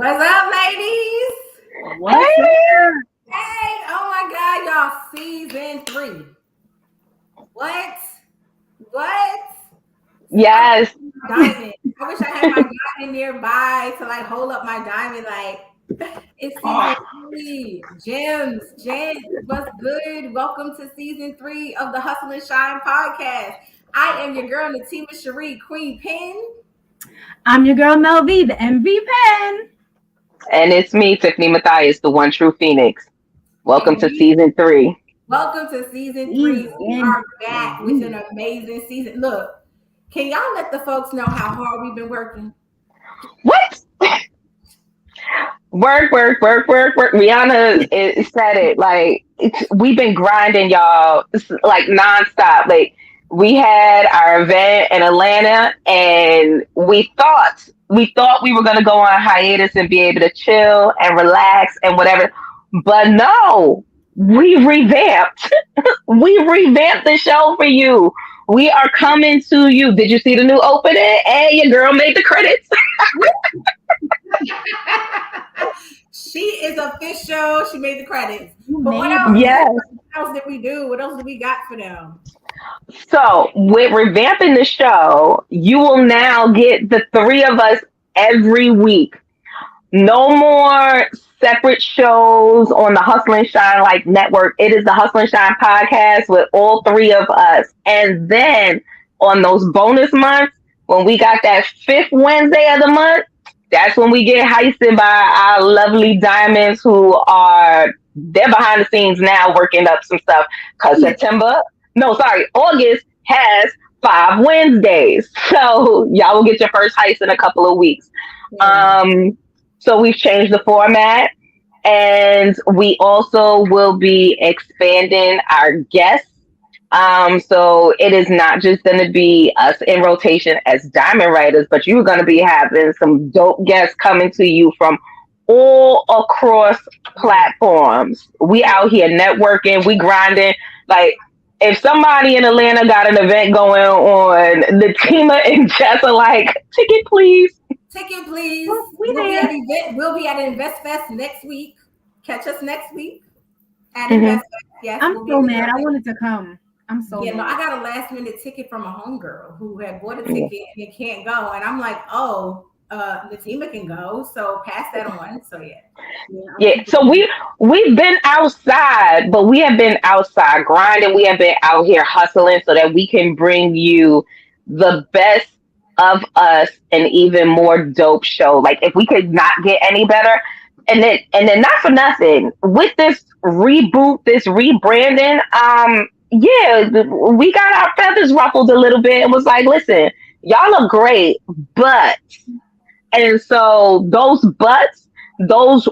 What's up, ladies? What's up? Hey, oh my God, y'all, season 3. What? What? Yes. Diamond. I wish I had my diamond nearby to like hold up my diamond. Like, it's season 3. Gems, what's good? Welcome to season 3 of the Hustle and Shine podcast. I am your girl, Natima, Sheree, Queen Pin. I'm your girl Mel V, the MV Pen. And it's me, Tiffany Mathias, the one true Phoenix. Welcome to season 3. Welcome to season 3. We are back with an amazing season. Look, can y'all let the folks know how hard we've been working? What? Work. Rihanna said it. Like, we've been grinding, y'all, like nonstop. Like, we had our event in Atlanta, and we thought we were gonna go on hiatus and be able to chill and relax and whatever. But no, we revamped. We revamped the show for you. We are coming to you. Did you see the new opening? And your girl made the credits. She is official. She made the credits. But what else? Yes. What else did we do? What else did we got for them? So with revamping the show, you will now get the 3 of us every week. No more separate shows on the Hustle and Shine like network. It is the Hustle and Shine podcast with all 3 of us. And then on those bonus months, when we got that 5th Wednesday of the month, that's when we get heisted by our lovely diamonds they're behind the scenes now working up some stuff. Because August has 5 Wednesdays. So y'all will get your first heist in a couple of weeks. So we've changed the format, and we also will be expanding our guests. So it is not just going to be us in rotation as diamond writers, but you're going to be having some dope guests coming to you from all across platforms. We out here networking, we grinding. Like, if somebody in Atlanta got an event going on, Natima and Jess are like, ticket please. We'll be at Invest Fest next week. Catch us next week at Invest Fest. Yes, I'm so mad. I wanted to come. I'm so mad. No, I got a last minute ticket from a homegirl who had bought a ticket and it can't go. And I'm like, Natima can go. So pass that on. So yeah. So we've been outside, but we have been outside grinding. We have been out here hustling so that we can bring you the best of us and even more dope show. Like, if we could not get any better, and then not for nothing, with this reboot, this rebranding, we got our feathers ruffled a little bit and was like, listen, y'all are great, but, and so those buts, those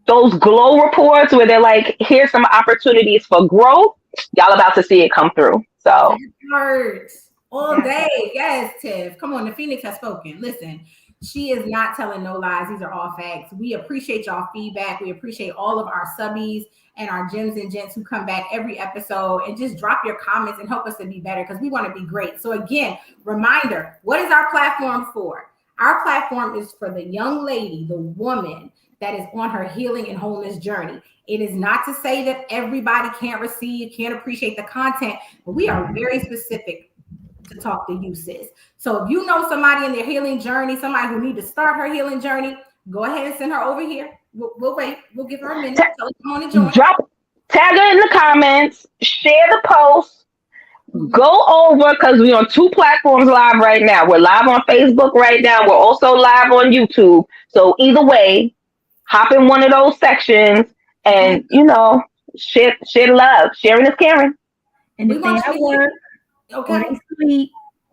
glow reports where they're like, here's some opportunities for growth, y'all about to see it come through. So it hurts. All day. Yes, Tiff. Come on, the Phoenix has spoken. Listen, she is not telling no lies. These are all facts. We appreciate y'all feedback. We appreciate all of our subbies and our gems and gents who come back every episode and just drop your comments and help us to be better, because we want to be great. So again, reminder, what is our platform for? Our platform is for the young lady, the woman that is on her healing and wholeness journey. It is not to say that everybody can't appreciate the content, but we are very specific to talk to you, sis. So if you know somebody in their healing journey, somebody who need to start her healing journey, go ahead and send her over here. We'll wait. We'll give her a minute. Tell her come on and join. Tag her in the comments, share the post, go over, because we're on 2 platforms live right now. We're live on Facebook right now. We're also live on YouTube. So either way, hop in one of those sections and, share the love. Sharing is caring. And if they at work, or they sleep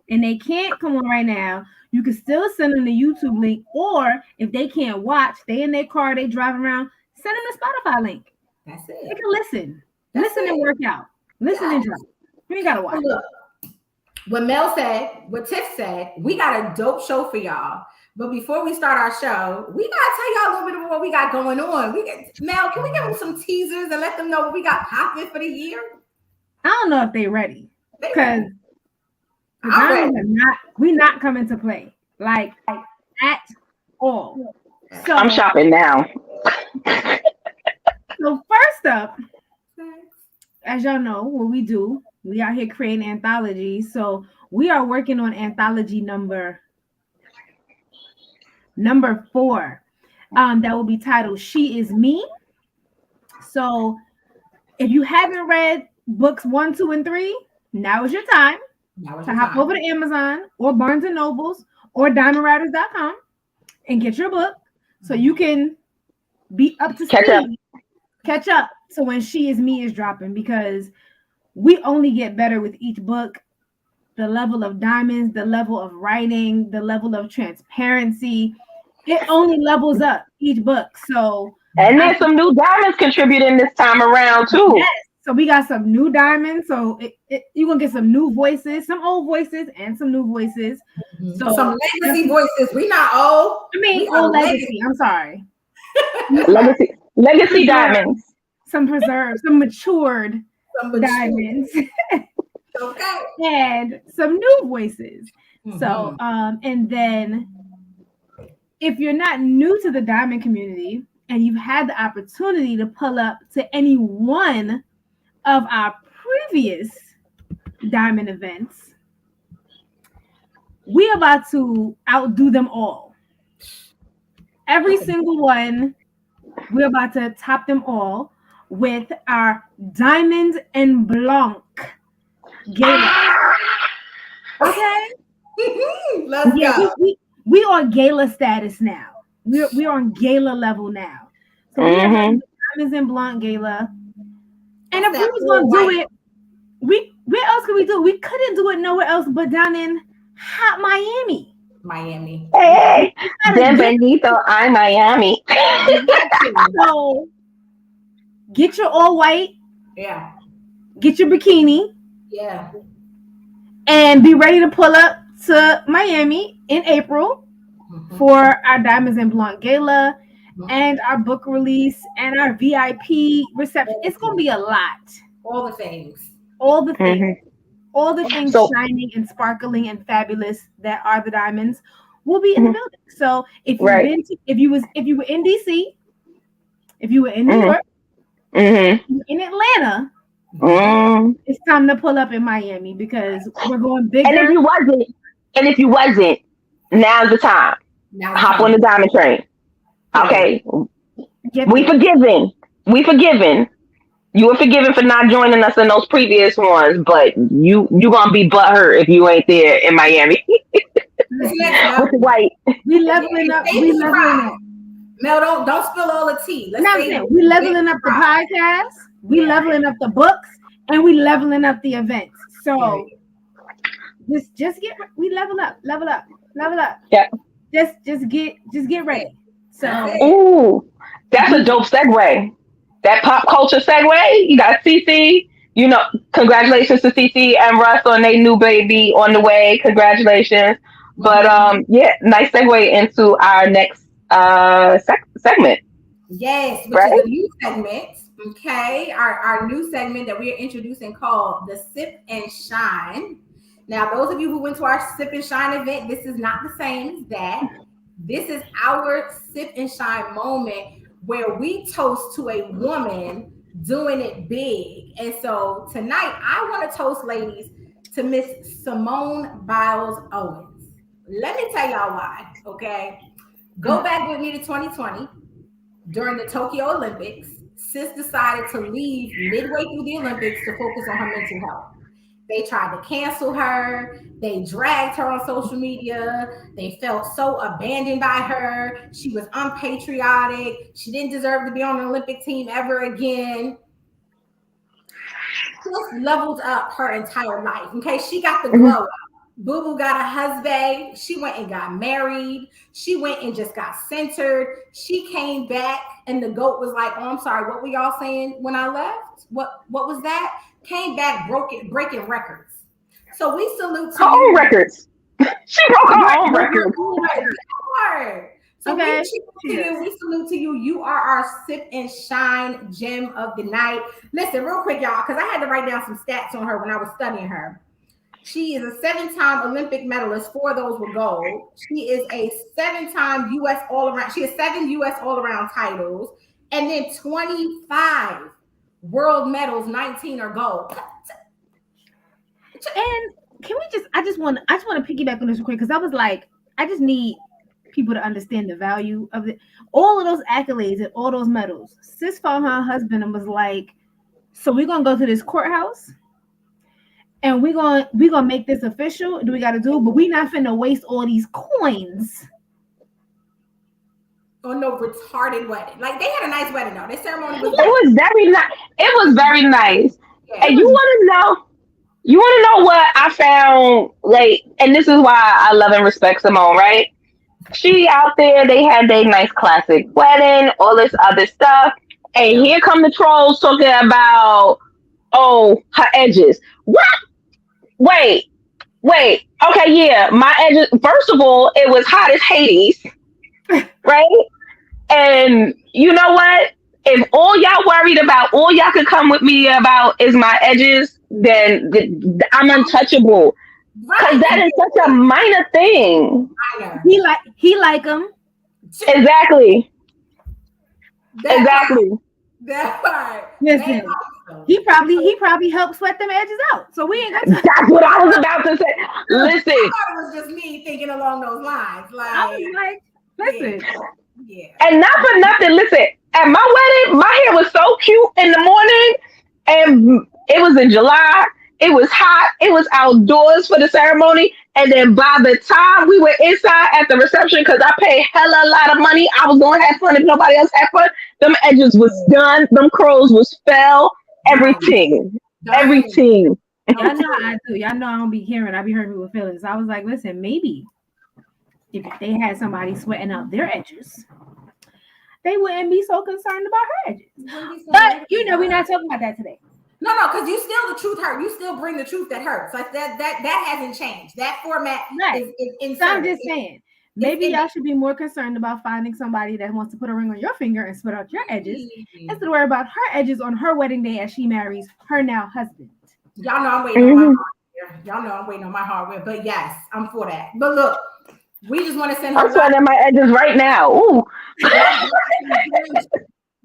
and they can't come on right now, you can still send them the YouTube link, or if they can't watch, they in their car, they drive around, send them the Spotify link. That's it. They can listen and work out, listen and drive. You ain't gotta watch. Look, what Tiff said, we got a dope show for y'all. But before we start our show, we gotta tell y'all a little bit of what we got going on. Mel, can we give them some teasers and let them know what we got popping for the year? I don't know if they're ready. Because we're not coming to play like at all. So I'm shopping now. So first up, as y'all know, what we do, we out here creating anthologies. So we are working on anthology number 4. That will be titled She Is Me. So if you haven't read books 1, 2, and 3, now is your time to hop over to Amazon or Barnes and Nobles or DiamondWriters.com and get your book so you can be up to speed. Catch up so when She Is Me is dropping, because we only get better with each book. The level of diamonds, the level of writing, the level of transparency, it only levels up each book. So, and there's some new diamonds contributing this time around too. Yes. So we got some new diamonds. So you're gonna get some new voices, some old voices, and some new voices. Mm-hmm. So some legacy voices. We not old. I mean, old legacy. I'm sorry. Legacy diamonds. Some preserved, some matured diamonds. Okay. And some new voices. Mm-hmm. So, and then if you're not new to the diamond community and you've had the opportunity to pull up to any one of our previous diamond events, we're about to outdo them all. Every single one, we're about to top them all with our Diamond and Blanc gala. Okay? Let's go. We on gala status now. We're on gala level now. So we have Diamonds and Blanc gala. And if we was gonna do it, where else could we do it? We couldn't do it nowhere else but down in hot Miami. Hey, Bienvenido a Miami. So get your all white. Yeah. Get your bikini. Yeah. And be ready to pull up to Miami in April for our Diamonds and Blanc gala and our book release and our VIP reception. It's going to be a lot. All the things. All the things shining and sparkling and fabulous that are the diamonds will be in the building. So if you've been to, if you were in DC, if you were in New York, in Atlanta, it's time to pull up in Miami because we're going bigger. And if you wasn't, now's the time. Hop on the diamond train. Okay. We forgiven. You were forgiven for not joining us in those previous ones, but you gonna be butthurt if you ain't there in Miami. With the white. We leveling up. Mel, don't spill all the tea. We leveling up the podcast. We leveling up the books, and we leveling up the events. So just we level up. Yeah. Just get ready. So ooh, that's a dope segue. That pop culture segue. You got CC. You know, congratulations to CC and Russ on their new baby on the way. Congratulations. But nice segue into our next segment. Yes, which is a new segment. Okay, our new segment that we are introducing called the Sip and Shine. Now, those of you who went to our Sip and Shine event, this is not the same as that. This is our Sip and Shine moment where we toast to a woman doing it big. And so tonight, I want to toast, ladies, to Miss Simone Biles Owens. Let me tell y'all why, okay? Go back with me to 2020. During the Tokyo Olympics, Sis decided to leave midway through the Olympics to focus on her mental health. They tried to cancel her. They dragged her on social media. They felt so abandoned by her. She was unpatriotic. She didn't deserve to be on the Olympic team ever again. Sis leveled up her entire life. Okay, she got the glow up. Boo Boo got a husband. She went and got married. She went and just got centered. She came back, and the GOAT was like, "Oh, I'm sorry. What were y'all saying when I left? What was that?" Came back breaking records. So we salute to her own records. She broke her own records. So we salute to you. You are our Sip and Shine gem of the night. Listen, real quick, y'all, because I had to write down some stats on her when I was studying her. She is a 7-time Olympic medalist. 4 of those were gold. She is a 7-time U.S. all-around. She has 7 U.S. all-around titles, and then 25 world medals. 19 are gold. And can we just? I just want to piggyback on this real quick because I was like, I just need people to understand the value of it. All of those accolades and all those medals. Sis found her husband and was like, "So we're gonna go to this courthouse." And we're gonna make this official. Do we gotta do? But we not finna waste all these coins on no retarded wedding. Like they had a nice wedding though. Their ceremony was. It was very nice. It was very nice. Yeah, and you want to know? You want to know what I found? Like, and this is why I love and respect Simone. Right? She out there. They had their nice classic wedding. All this other stuff. And here come the trolls talking about, oh, her edges. What? Wait. Okay, yeah, my edges. First of all, it was hot as Hades, right? And you know what? If all y'all worried about, all y'all could come with me about is my edges, then I'm untouchable. Because that is such a minor thing. He like them. Exactly. That part. Listen, he probably helped sweat them edges out. So we ain't got to. That's what I was about to say. Listen. I thought it was just me thinking along those lines. Like, I was like, listen. Yeah. And not for nothing, listen, at my wedding, my hair was so cute in the morning, and it was in July. It was hot. It was outdoors for the ceremony. And then by the time we were inside at the reception, because I paid hella a lot of money, I was going to have fun if nobody else had fun. Them edges was done. Them curls was fell. Everything. Y'all know I do. Y'all know I don't be hearing. I be hurting with feelings. I was like, listen, maybe if they had somebody sweating out their edges, they wouldn't be so concerned about her edges. But we're not talking about that today. No, because you still the truth hurt. You still bring the truth that hurts. Like that hasn't changed. That format is insane. So I'm just saying, maybe y'all should be more concerned about finding somebody that wants to put a ring on your finger and sweat out your edges instead of worry about her edges on her wedding day as she marries her now husband. Y'all know I'm waiting on my hardware. Y'all know I'm waiting on my hardware. But yes, I'm for that. But look, we just want to send her. I'm sweating my edges right now. Ooh.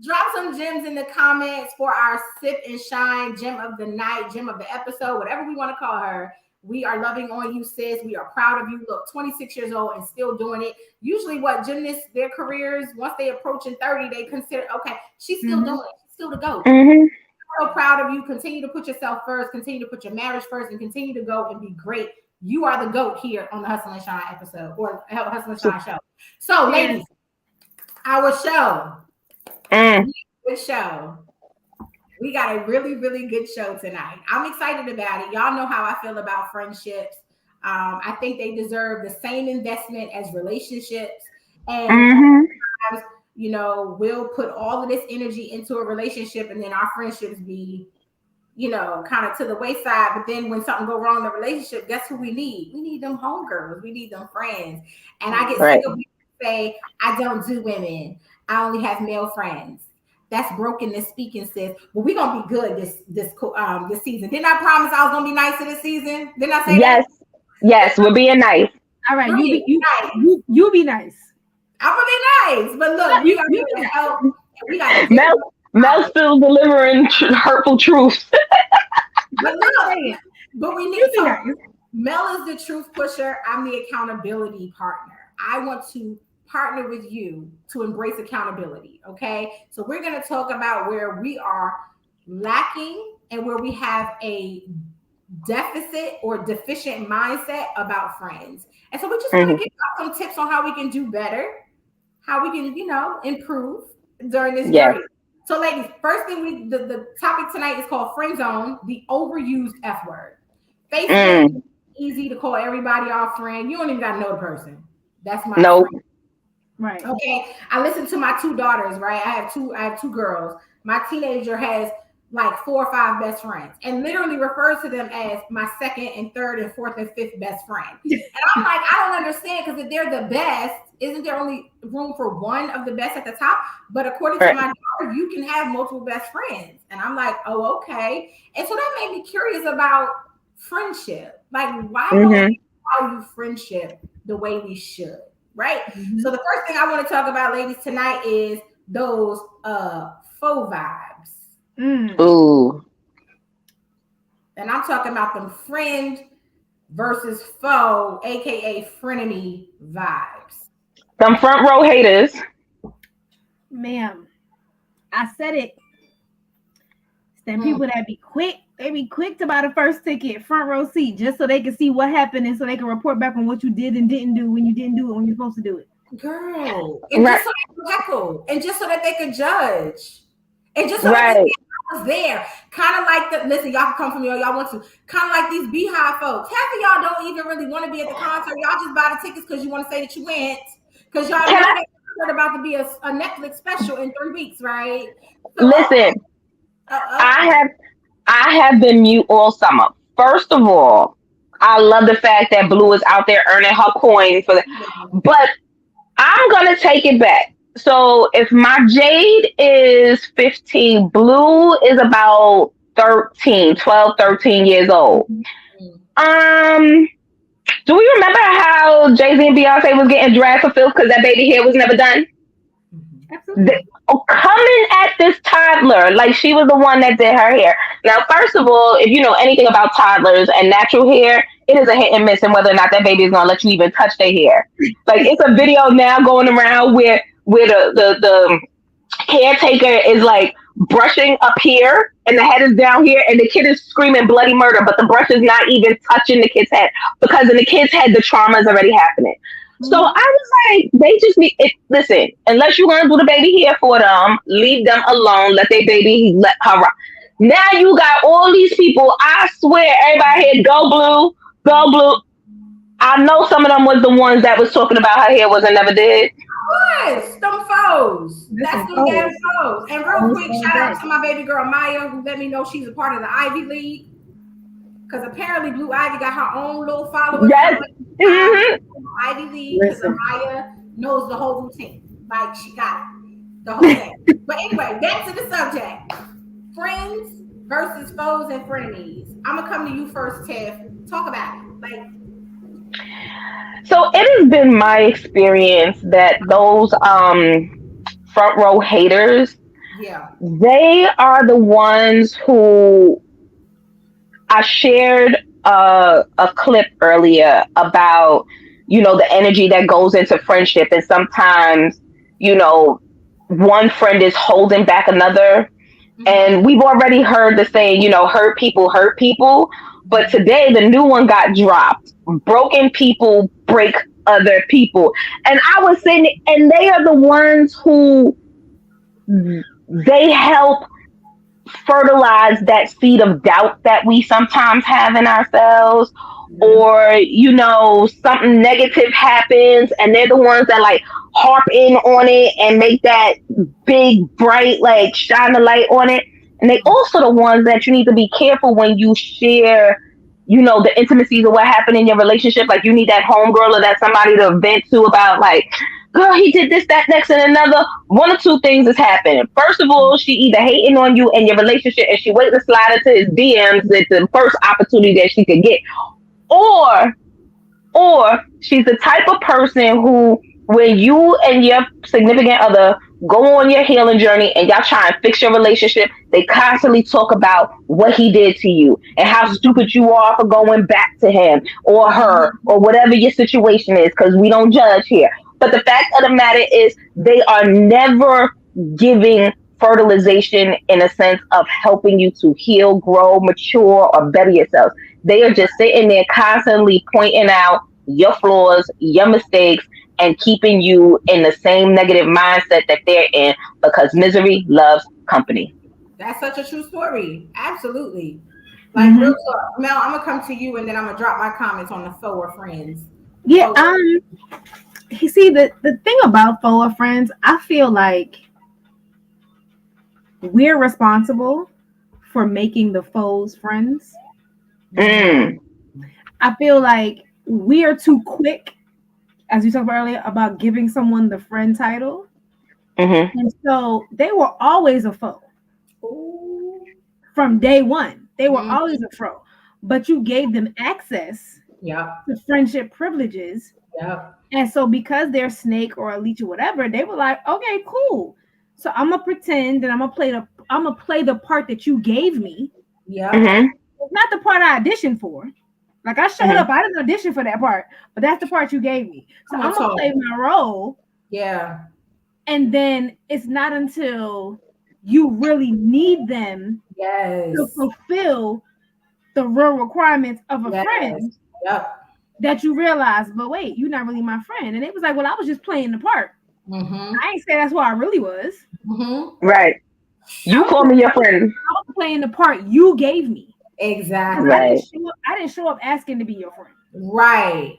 Drop some gems in the comments for our Sip and Shine gem of the night, gem of the episode, whatever we want to call her. We are loving on you, sis. We are proud of you. Look, 26 years old and still doing it. Usually what gymnasts, their careers, once they approaching 30, they consider, okay, she's still doing it. She's still the GOAT. Mm-hmm. I'm so proud of you. Continue to put yourself first. Continue to put your marriage first and continue to go and be great. You are the GOAT here on the Hustle and Shine episode or Hustle and Shine show. So, ladies, our show. Good show. We got a really, really good show tonight. I'm excited about it. Y'all know how I feel about friendships. I think they deserve the same investment as relationships. And we'll put all of this energy into a relationship and then our friendships be, kind of to the wayside. But then when something go wrong in the relationship, guess who we need? We need them homegirls. We need them friends. And I get sick of people say, I don't do women. I only have male friends. That's brokenness speaking, sis. Well, we're gonna be good this season. Didn't I promise I was gonna be nicer this season? Didn't I say that? Yes, we're being nice. All right, you be nice. I'm gonna be nice, but look, we gotta help. We gotta Mel's still delivering hurtful truths. but we need to. Nice. Mel is the truth pusher. I'm the accountability partner. I want to partner with you to embrace accountability. Okay. So we're going to talk about where we are lacking and where we have a deficit or deficient mindset about friends. And so we just want to give you some tips on how we can do better, how we can, improve during this journey. So ladies, first thing the topic tonight is called friend zone, the overused F word. Facebook is easy to call everybody our friend. You don't even got to know the person. That's my friend. Right. Okay. I listen to my 2 daughters, right? I have two girls. My teenager has like 4 or 5 best friends and literally refers to them as my 2nd and 3rd and 4th and 5th best friend. And I'm like, I don't understand, because if they're the best, isn't there only room for one of the best at the top? But according to my daughter, you can have multiple best friends. And I'm like, oh, okay. And so that made me curious about friendship. Like, why don't we value friendship the way we should? Right? So the first thing I want to talk about, ladies, tonight is those faux vibes. Ooh. And I'm talking about them friend versus foe, aka frenemy vibes. Some front row haters. Ma'am, I said it. It's them people that be quick. They be quick to buy the first ticket, front row seat, just so they can see what happened and so they can report back on what you did and didn't do when you didn't do it when you're supposed to do it. Girl. And just so they can heckle, and just so that they could judge. And just so that they was there. Kind of like listen, y'all can come from me or y'all want to. Kind of like these Beehive folks. Half of y'all don't even really want to be at the concert. Y'all just buy the tickets because you want to say that you went. Because y'all know that there's about to be a Netflix special in 3 weeks, right? So, listen, I have been mute all summer. First of all, I love the fact that Blue is out there earning her coins for that. But I'm gonna take it back. So if my Jade is 15, Blue is about 12, 13 years old. Do we remember how Jay-Z and Beyonce was getting dragged for filth because that baby hair was never done? Absolutely. Coming at this toddler like she was the one that did her hair. Now, first of all, if you know anything about toddlers and natural hair, it is a hit and miss in whether or not that baby is going to let you even touch their hair. Like, it's a video now going around where the caretaker is like brushing up here and the head is down here and the kid is screaming bloody murder, but the brush is not even touching the kid's head because in the kid's head the trauma is already happening. So I was like, they just need it. Listen, unless you're gonna do the baby hair for them, leave them alone. Let their baby let her rock. Now you got all these people. I swear, everybody here, go Blue, go Blue. I know some of them was the ones that was talking about her hair was and never did. Yes, them foes. That's them damn foes. And real quick, shout out to my baby girl Maya, who let me know she's a part of the Ivy League. Because apparently Blue Ivy got her own little followers. Yes. Ivy League, because Maya knows the whole routine. Like, she got it. The whole thing. But anyway, back to the subject. Friends versus foes and frenemies. I'm going to come to you first, Tiff. Talk about it. Like, so it has been my experience that those front row haters, they are the ones who I shared a clip earlier about, you know, the energy that goes into friendship. And sometimes, you know, one friend is holding back another. And we've already heard the saying, you know, hurt people hurt people. But today the new one got dropped. Broken people break other people. And I was saying, and they are the ones who they help fertilize that seed of doubt that we sometimes have in ourselves. Or, you know, something negative happens and they're the ones that like harp in on it and make that big bright, like shine the light on it. And they also the ones that you need to be careful when you share, you know, the intimacies of what happened in your relationship. Like, you need that homegirl or that somebody to vent to about, like, girl, he did this, that, next, and another. One or two things is happening. First of all, she either hating on you and your relationship and she waiting to slide into his DMs at the first opportunity that she could get. Or she's the type of person who, when you and your significant other go on your healing journey and y'all try and fix your relationship, they constantly talk about what he did to you and how stupid you are for going back to him or her or whatever your situation is, because we don't judge here. But the fact of the matter is they are never giving fertilization in a sense of helping you to heal, grow, mature, or better yourself. They are just sitting there constantly pointing out your flaws, your mistakes, and keeping you in the same negative mindset that they're in, because misery loves company. That's such a true story. Absolutely. Like, real talk. Mel, I'm gonna come to you and then I'm gonna drop my comments on the foe or friends. Yeah, you see, the thing about foe or friends, I feel like we're responsible for making the foes friends. I feel like we are too quick, as we talked about earlier, about giving someone the friend title. And so they were always a foe. From day one, they were always a foe. but you gave them access to friendship privileges. And so because they're snake or a leech or whatever, they were like, okay, cool. So I'm gonna pretend that I'm gonna play the part that you gave me. It's not the part I auditioned for. Like I showed up, I didn't audition for that part, but that's the part you gave me. So I'm gonna play my role. Yeah. And then it's not until you really need them to fulfill the real requirements of a friend that you realize, but wait, you're not really my friend. And it was like, well, I was just playing the part. I ain't say that's who I really was. Right. You call me your friend. I was playing the part you gave me. Exactly. Right. I didn't show up asking to be your friend. Right.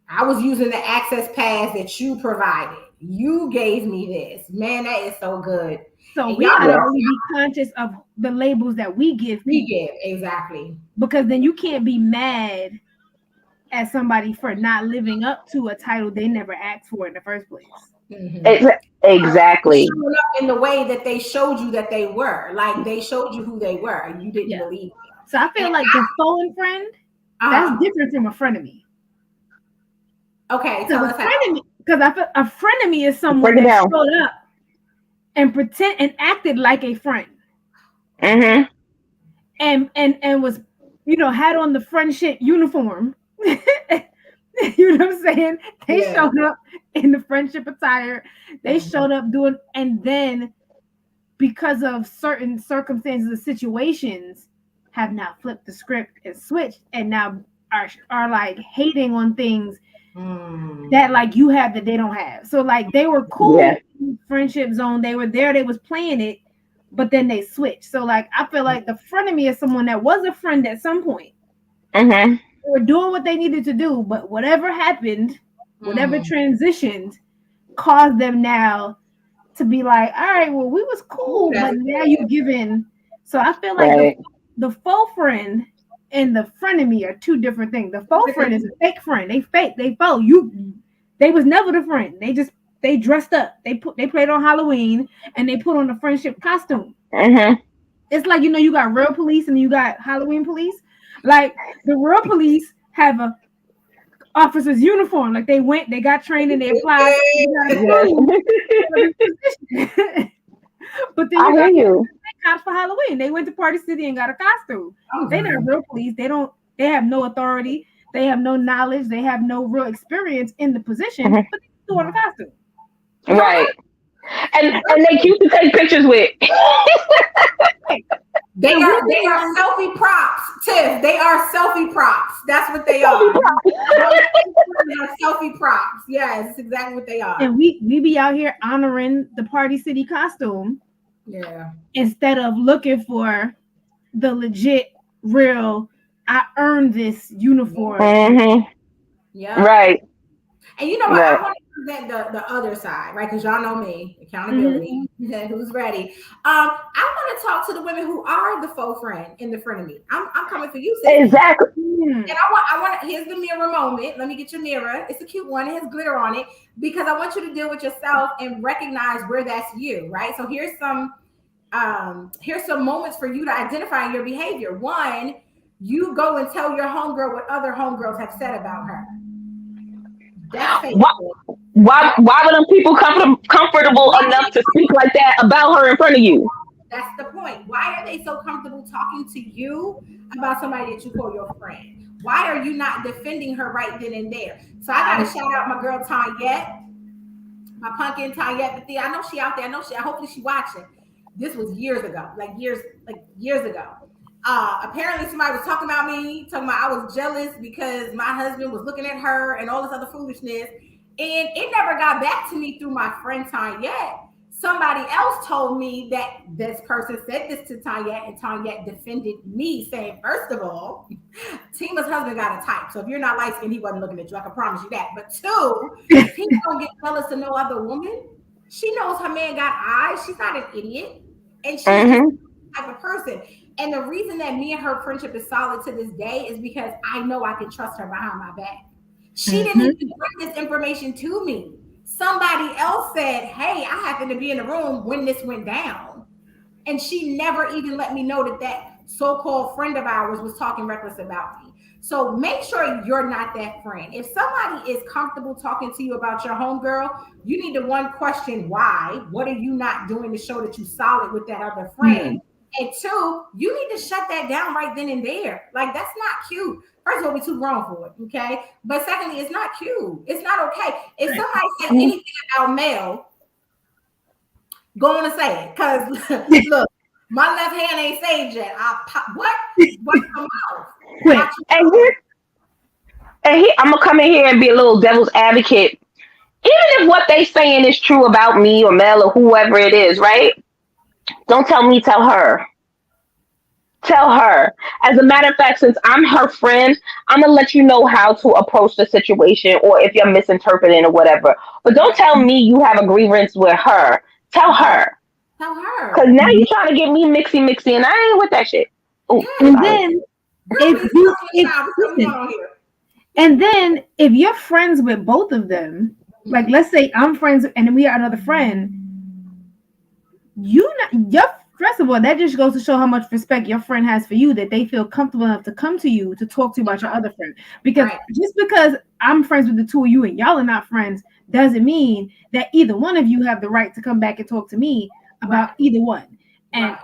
I was using the access pass that you provided. You gave me this. Man, that is so good. So we gotta really be conscious of the labels that we give people. Exactly. Because then you can't be mad at somebody for not living up to a title they never asked for in the first place. Exactly. Showing up in the way that they showed you that they were. Like they showed you who they were and you didn't believe it. So I feel like the phone friend, that's different from a frenemy. Okay, tell us how. Because a frenemy is someone that showed up and pretend and acted like a friend. And was, had on the friendship uniform. You know what I'm saying? They showed up in the friendship attire. They showed up doing, and then because of certain circumstances and situations, have now flipped the script and switched, and now are like hating on things that like you have that they don't have. So like they were cool in the friendship zone. They were there. They was playing it, but then they switched. So like I feel like the frenemy is someone that was a friend at some point. They were doing what they needed to do, but whatever happened, whatever transitioned, caused them now to be like, all right, well, we was cool, but now you giving. So I feel like the faux friend and the frenemy are two different things. The faux friend is a fake friend. They fake. They faux. They was never the friend. They dressed up. They played on Halloween and they put on a friendship costume. It's like, you got real police and you got Halloween police. Like the real police have a officer's uniform. Like they got trained and they applied. But then you got cops for Halloween. They went to Party City and got a costume. They're not real police. They have no authority. They have no knowledge. They have no real experience in the position, but they still want a costume. Right. And they used to take pictures with. They are selfie props, Tiff. They are selfie props. That's what they are. Selfie props. Yes, that's exactly what they are. And we be out here honoring the Party City costume. Yeah. Instead of looking for the legit, real, I earned this uniform. Yeah. Right. And you know what? I want to present the other side, right? Because y'all know me, accountability. Who's ready? I want to talk to the women who are the faux friend in the frenemy. I'm coming for you, sis. Exactly. And I want. Here's the mirror moment. Let me get your mirror. It's a cute one. It has glitter on it because I want you to deal with yourself and recognize where that's you, right? So here's some moments for you to identify your behavior. One, you go and tell your homegirl what other homegirls have said about her. Why were them people comfortable enough to speak like that about her in front of you? That's the point. Why are they so comfortable talking to you about somebody that you call your friend? Why are you not defending her right then and there? So I gotta shout out my girl Tanyette, my pumpkin Tanyette. I know she out there. Hopefully she watching. This was years ago, years ago. Apparently somebody was talking about I was jealous because my husband was looking at her and all this other foolishness. And it never got back to me through my friend Tanyette. Somebody else told me that this person said this to Tanyette, and Tanyette defended me, saying, first of all, Tima's husband got a type. So if you're not light-skinned, he wasn't looking at you. I can promise you that. But two, he don't get jealous of no other woman. She knows her man got eyes. She's not an idiot. And she's the type of person. And the reason that me and her friendship is solid to this day is because I know I can trust her behind my back. She didn't even bring this information to me. Somebody else said, hey, I happened to be in the room when this went down. And she never even let me know that so-called friend of ours was talking reckless about me. So make sure you're not that friend. If somebody is comfortable talking to you about your homegirl, you need to one question why. What are you not doing to show that you solid with that other friend? And two, you need to shut that down right then and there. Like that's not cute. First of all, we're too grown for it, okay? But secondly, it's not cute. It's not okay. If somebody says anything about Mel, go on and say it. Because look, my left hand ain't saved yet. I pop what? Watch your mouth. Watch your mouth. I'm gonna come in here and be a little devil's advocate. Even if what they saying is true about me or Mel or whoever it is, right? Don't tell me, tell her. Tell her. As a matter of fact, since I'm her friend, I'm gonna let you know how to approach the situation or if you're misinterpreting or whatever. But don't tell me you have a grievance with her. Tell her. Tell her. Because now you're trying to get me mixy, and I ain't with that shit. Ooh, and then if you're friends with both of them, like let's say I'm friends and we are another friend, first of all, that just goes to show how much respect your friend has for you, that they feel comfortable enough to come to you to talk to you about your other friend. Because just because I'm friends with the two of you and y'all are not friends doesn't mean that either one of you have the right to come back and talk to me about either one. And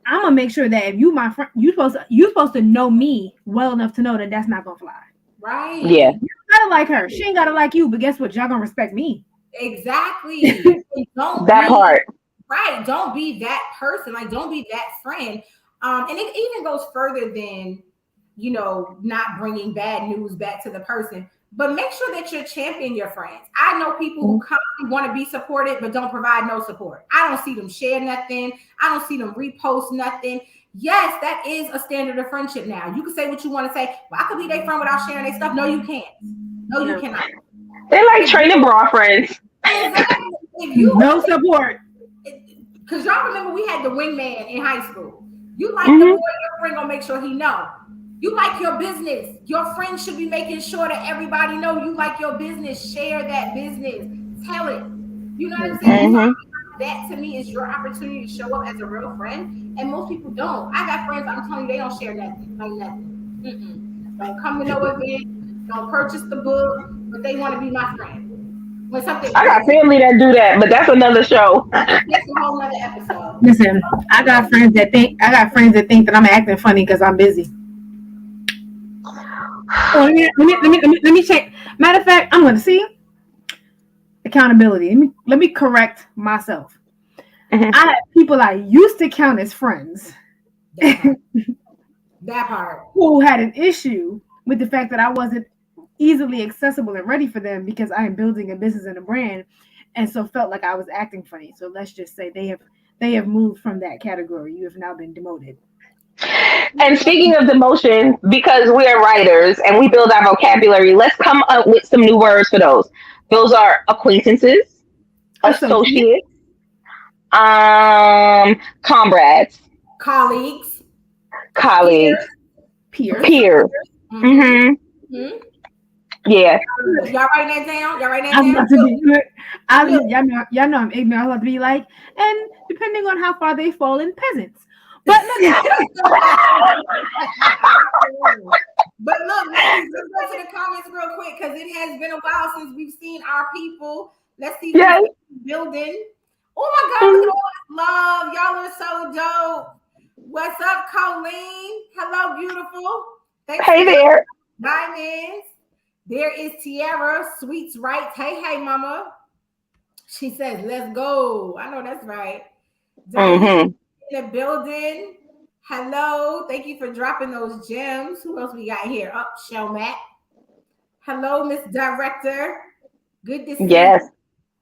I'm gonna make sure that if you my friend, you're supposed to know me well enough to know that that's not gonna fly. Right. Yeah. You gotta like her. She ain't gotta like you, but guess what? Y'all gonna respect me. Exactly. Part. Right. Don't be that person. Like, don't be that friend. And it even goes further than, not bringing bad news back to the person. But make sure that you're championing your friends. I know people who constantly want to be supported, but don't provide no support. I don't see them share nothing. I don't see them repost nothing. Yes, that is a standard of friendship now. You can say what you want to say. Well, I could be their friend without sharing their stuff. No, you can't. No, you cannot. They're like training bra friends. Exactly. No support. Because y'all remember we had the wingman in high school. You like the boy, your friend gonna make sure he know. You like your business. Your friend should be making sure that everybody know you like your business. Share that business. Tell it. You know what I'm saying? That to me is your opportunity to show up as a real friend. And most people don't. I got friends, I'm telling you, they don't share nothing. Like nothing. Don't come to no event. Don't purchase the book. But they want to be my friend. When something I got family that do that, but that's another show. That's a whole other episode. Listen, I got friends that think that I'm acting funny because I'm busy. Oh, let me check. Matter of fact, I'm gonna see accountability. Let me correct myself. I had people I used to count as friends. That part. Who had an issue with the fact that I wasn't easily accessible and ready for them because I am building a business and a brand, and so felt like I was acting funny. So let's just say they have moved from that category. You have now been demoted. And speaking of demotion, because we are writers and we build our vocabulary, let's come up with some new words for those. Those are acquaintances, associates, comrades, colleagues, peers. Yeah. Y'all writing that down? Y'all know I'm ignorant. I love to be like, and depending on how far they fall in peasants. But look, ladies, let's go to the comments real quick because it has been a while since we've seen our people. Let's see who's building. Oh my God, look at all this love. Y'all are so dope. What's up, Colleen? Hello, beautiful. Hey there. Diamonds. There is Tiara, Sweets Right. Hey, mama. She says, let's go. I know that's right. In the building. Hello. Thank you for dropping those gems. Who else we got here? Shell Matt. Hello, Miss Director. Good to see you.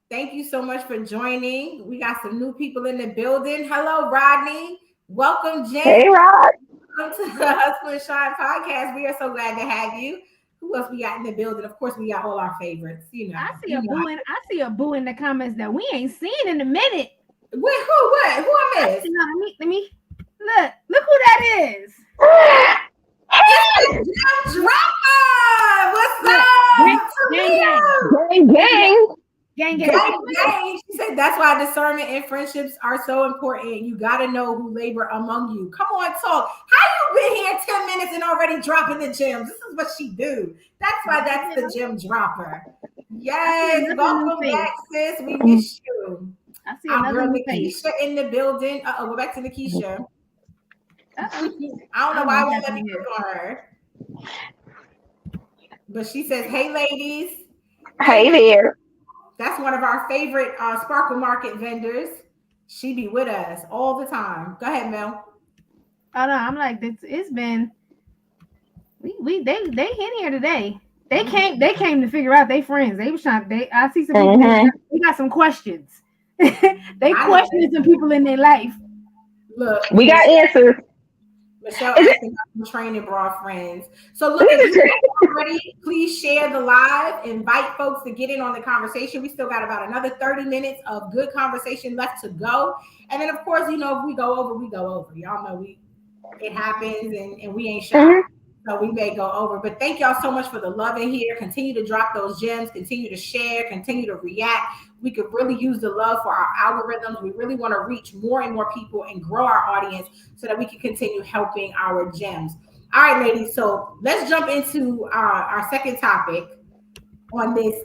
Thank you so much for joining. We got some new people in the building. Hello, Rodney. Welcome, Jen. Hey, Rod. Welcome to the Hustle and Shine podcast. We are so glad to have you. Who else we got in the building? Of course, we got all our favorites. I see a boo in the comments that we ain't seen in a minute. Wait, who? What? Who I missed? Let me look who that is. Drama. What's up? Gang. Gang. Gang. She said that's why discernment and friendships are so important. You got to know who labor among you. Come on, talk. How you been here 10 minutes and already dropping the gems? This is what she do. That's why that's the gem dropper. Yes, welcome back, sis. We miss you. I see Our another girl new face. Nikisha in the building. Go back to Nikisha. I don't know why I won't let me click on her. But she says, hey, ladies. Hey there. That's one of our favorite Sparkle Market vendors. She be with us all the time. Go ahead, Mel. Oh no, I'm like it's been they in here today. They came to figure out they friends. They was trying. I see some people. They got some questions. They questioning some people in their life. Look, we got answers. Michelle asking about some training bra friends. So look, if you already, please share the live. Invite folks to get in on the conversation. We still got about another 30 minutes of good conversation left to go. And then, of course, you know, if we go over, we go over. Y'all know it happens, and we ain't shy. So we may go over. But thank y'all so much for the love in here. Continue to drop those gems. Continue to share. Continue to react. We could really use the love for our algorithms. We really want to reach more and more people and grow our audience so that we can continue helping our gems. All right, ladies. So let's jump into our second topic on this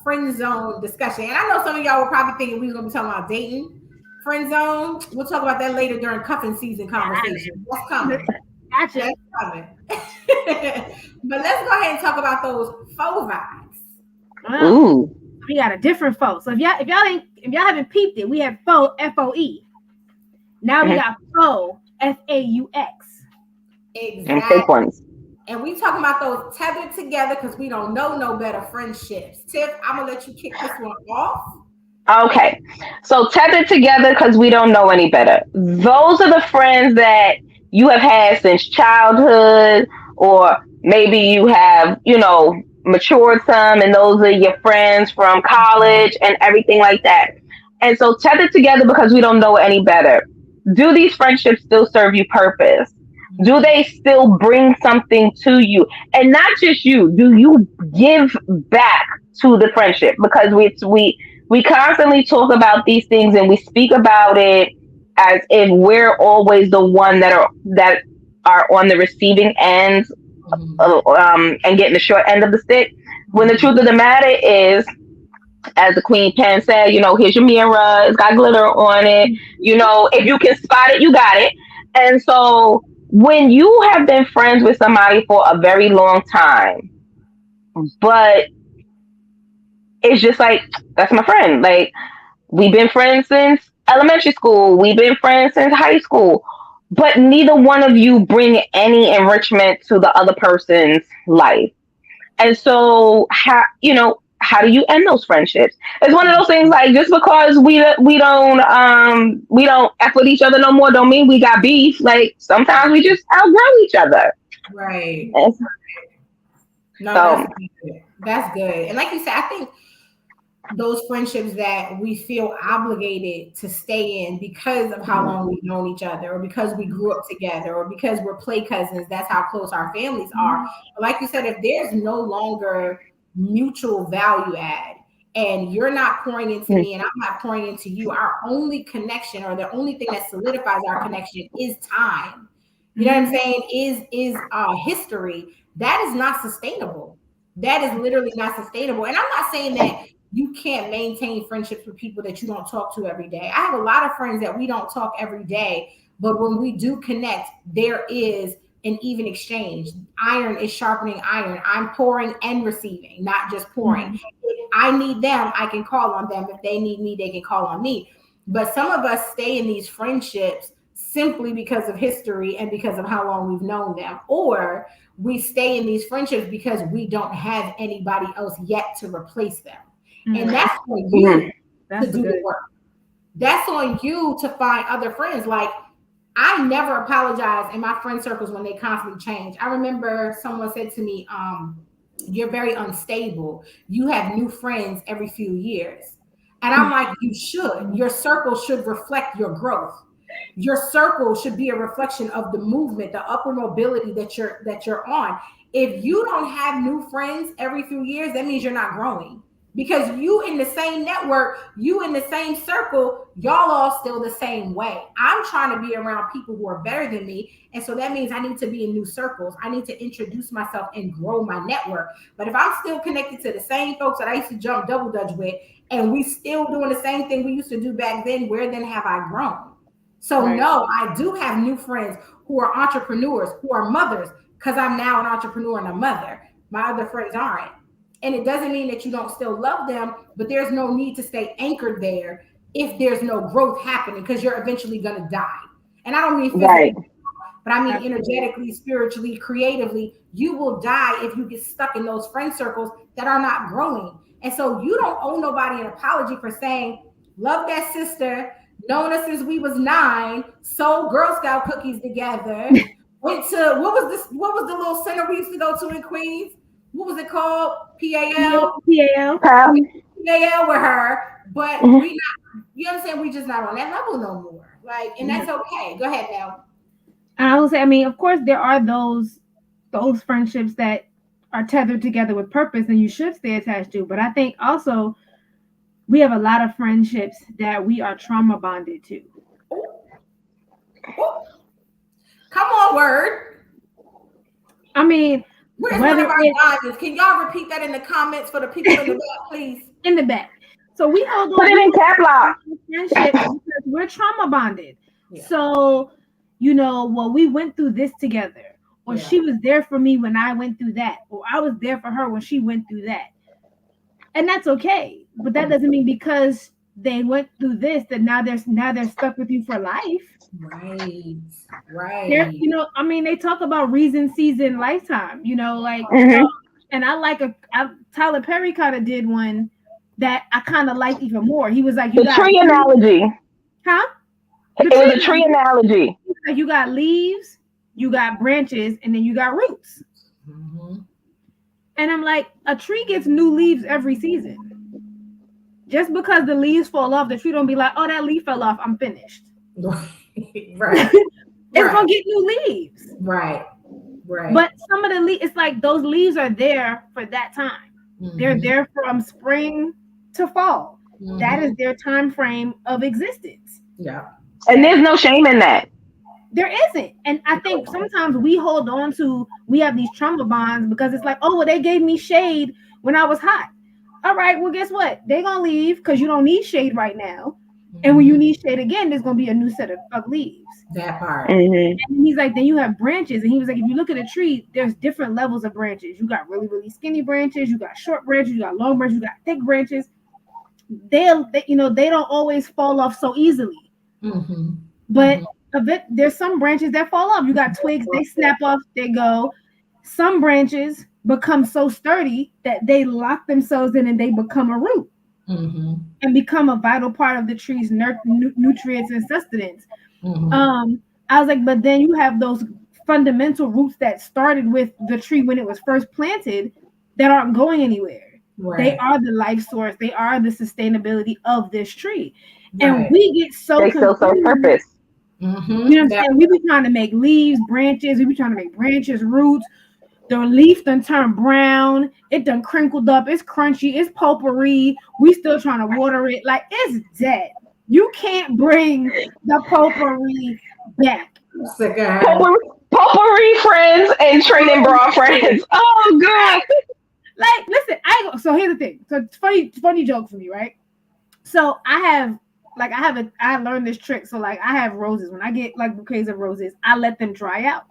friend zone discussion. And I know some of y'all were probably thinking we were going to be talking about dating. Friend zone. We'll talk about that later during cuffing season conversation. That's coming. Gotcha. That's coming. But let's go ahead and talk about those faux vibes. Ooh. We got a different faux. So if y'all haven't peeped it, we have faux FOE. Now we got faux FAUX. Exactly. Fake ones. And we talking about those tethered together because we don't know no better friendships. Tiff, I'm gonna let you kick this one off. Okay. So tethered together because we don't know any better. Those are the friends that you have had since childhood, or maybe you have, matured some, and those are your friends from college and everything like that. And so tethered together because we don't know any better. Do these friendships still serve you purpose? Do they still bring something to you? And not just you. Do you give back to the friendship? Because we constantly talk about these things and we speak about it as if we're always the one that are on the receiving end and getting the short end of the stick. When the truth of the matter is, as the Queen Pen said, here's your mirror. It's got glitter on it. If you can spot it, you got it. And so when you have been friends with somebody for a very long time, but it's just like, that's my friend. Like, we've been friends since elementary school. We've been friends since high school. But neither one of you bring any enrichment to the other person's life. And so, how do you end those friendships? It's one of those things, like, just because we don't F with each other no more don't mean we got beef. Like, sometimes we just outgrow each other. Right. No, so, that's good. And like you said, I think those friendships that we feel obligated to stay in because of how long we've known each other, or because we grew up together, or because we're play cousins, that's how close our families are. But like you said, if there's no longer mutual value add, and you're not pouring into me and I'm not pouring into you, our only connection, or the only thing that solidifies our connection, is time. You know what I'm saying? Is history. That is not sustainable. That is literally not sustainable. And I'm not saying that you can't maintain friendships with people that you don't talk to every day. I have a lot of friends that we don't talk every day, but when we do connect, there is an even exchange. Iron is sharpening iron. I'm pouring and receiving, not just pouring. If I need them, I can call on them. If they need me, they can call on me. But some of us stay in these friendships simply because of history and because of how long we've known them. Or we stay in these friendships because we don't have anybody else yet to replace them. And that's on you to do the work. That's on you to find other friends. Like, I never apologize in my friend circles when they constantly change. I remember someone said to me, you're very unstable. You have new friends every few years. And I'm like, you should. Your circle should reflect your growth. Your circle should be a reflection of the movement, the upward mobility that you're on. If you don't have new friends every few years, that means you're not growing. Because you in the same network, you in the same circle, y'all all still the same way. I'm trying to be around people who are better than me. And so that means I need to be in new circles. I need to introduce myself and grow my network. But if I'm still connected to the same folks that I used to jump double dutch with, and we still doing the same thing we used to do back then, where then have I grown? So no, I do have new friends who are entrepreneurs, who are mothers, because I'm now an entrepreneur and a mother. My other friends aren't. And it doesn't mean that you don't still love them, but there's no need to stay anchored there if there's no growth happening, because you're eventually going to die. And I don't mean physically, but I mean energetically, spiritually, creatively. You will die if you get stuck in those friend circles that are not growing. And so you don't owe nobody an apology for saying, love that sister, known us since we was 9, sold Girl Scout cookies together, went to, what was the little center we used to go to in Queens? What was it called? PAL with her, but we not, you understand, we just not on that level no more. Like, and that's okay. Go ahead now. I will say, I mean, of course, there are those friendships that are tethered together with purpose and you should stay attached to. But I think also we have a lot of friendships that we are trauma bonded to. Ooh. Come on, word. I mean, where's one of our diamonds? Can y'all repeat that in the comments for the people in the back, please? In the back. So we hold on. Put it in cap lock. Friendship because we're trauma bonded. Yeah. So, you know, well, we went through this together, or she was there for me when I went through that, or I was there for her when she went through that. And that's okay. But that doesn't mean because they went through this that now they're stuck with you for life. Right. They're, you know, I mean, they talk about reason, season, lifetime, you know, like, and I like Tyler Perry kind of did one that I kind of like even more. He was like, you got tree analogy. Huh? It was a tree analogy. Like you got leaves, you got branches, and then you got roots. Mm-hmm. And I'm like, a tree gets new leaves every season. Just because the leaves fall off, the tree don't be like, oh, that leaf fell off, I'm finished. Right. It's gonna get new leaves. Right. But some of the leaves, it's like those leaves are there for that time. Mm-hmm. They're there from spring to fall. Mm-hmm. That is their time frame of existence. Yeah. And there's no shame in that. There isn't. And I think sometimes we hold on to, we have these trauma bonds because it's like, oh, well, they gave me shade when I was hot. All right, well, guess what? They're going to leave because you don't need shade right now. Mm-hmm. And when you need shade again, there's going to be a new set of leaves. That part. Mm-hmm. And he's like, then you have branches. And he was like, if you look at a tree, there's different levels of branches. You got really, really skinny branches. You got short branches. You got long branches. You got thick branches. They don't always fall off so easily. Mm-hmm. But there's some branches that fall off. You got twigs, they snap off, they go. Some branches become so sturdy that they lock themselves in and they become a root and become a vital part of the tree's nutrients and sustenance. Mm-hmm. I was like, but then you have those fundamental roots that started with the tree when it was first planted that aren't going anywhere. Right. They are the life source. They are the sustainability of this tree. Right. And we get so they still serve purpose. Mm-hmm. You know what I'm saying? We be trying to make leaves, branches. We be trying to make branches, roots. The leaf done turned brown. It done crinkled up. It's crunchy. It's pulpery. We still trying to water it. Like, it's dead. You can't bring the potpourri back. Potpourri friends and training bra friends. Oh, God. Like, listen, so here's the thing. So it's funny joke for me, right? So I learned this trick. So like I have roses. When I get like bouquets of roses, I let them dry out.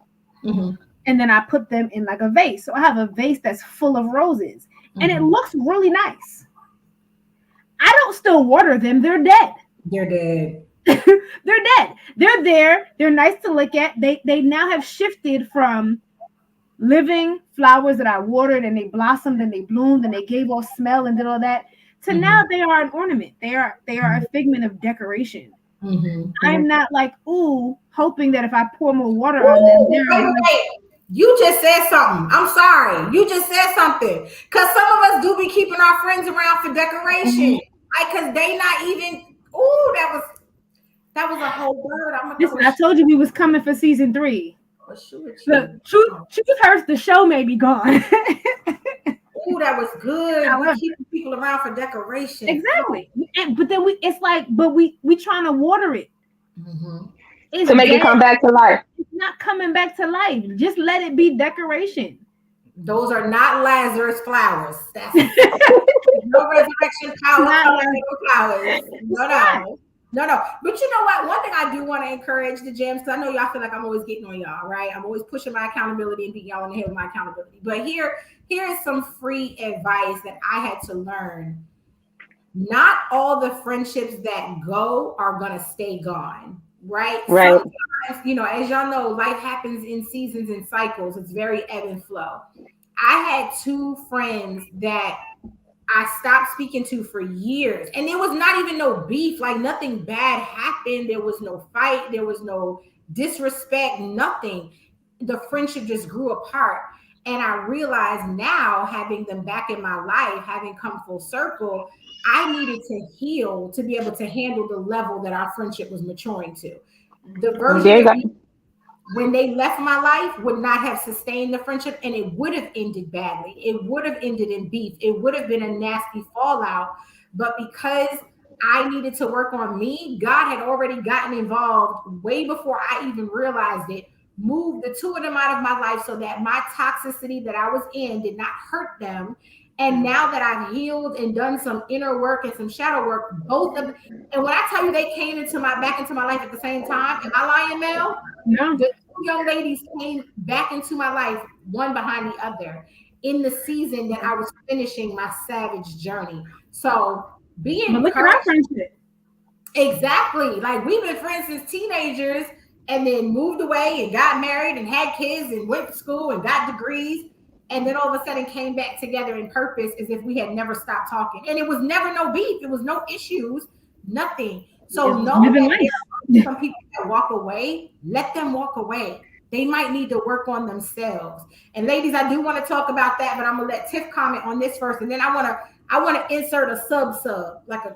Mm-hmm. And then I put them in like a vase. So I have a vase that's full of roses. Mm-hmm. And it looks really nice. I don't still water them. They're dead. They're dead. They're dead. They're there. They're nice to look at. They now have shifted from living flowers that I watered and they blossomed and they bloomed and they gave off smell and did all that to now they are an ornament. They are a figment of decoration. Mm-hmm. I'm not like, hoping that if I pour more water on them. Wait. You just said something. I'm sorry. You just said something. Because some of us do be keeping our friends around for decoration. Like, because they not even, that was a whole word. Listen, I told you we was coming for season 3. The truth hurts, the show may be gone. ooh, that was good. We're keeping people around for decoration. Exactly. But then we trying to water it. Mm-hmm. To make it come back to life. It's not coming back to life. Just let it be decoration. Those are not Lazarus flowers. That's no resurrection power flowers. No. But you know what? One thing I do want to encourage the gems, because I know y'all feel like I'm always getting on y'all, right? I'm always pushing my accountability and beating y'all in the head with my accountability. But here is some free advice that I had to learn. Not all the friendships that go are gonna stay gone, right? Right. Sometimes, as y'all know, life happens in seasons and cycles. It's very ebb and flow. I had 2 friends that I stopped speaking to for years. And it was not even no beef. Like nothing bad happened. There was no fight. There was no disrespect, nothing. The friendship just grew apart. And I realized now, having them back in my life, having come full circle, I needed to heal to be able to handle the level that our friendship was maturing to. The version of when they left my life would not have sustained the friendship, and it would have ended badly. It would have ended in beef. It would have been a nasty fallout. But because I needed to work on me, God had already gotten involved way before I even realized it, moved the 2 of them out of my life so that my toxicity that I was in did not hurt them. And now that I've healed and done some inner work and some shadow work, both of them, and when I tell you they came back into my life at the same time, am I lying, Mel? No. The 2 young ladies came back into my life, one behind the other, in the season that I was finishing my savage journey. So being exactly, like we've been friends since teenagers, and then moved away and got married and had kids and went to school and got degrees. And then all of a sudden came back together in purpose as if we had never stopped talking. And it was never no beef. It was no issues, nothing. So know that there are some people that walk away, let them walk away. They might need to work on themselves. And ladies, I do want to talk about that, but I'm gonna let Tiff comment on this first. And then I want to insert a sub, like a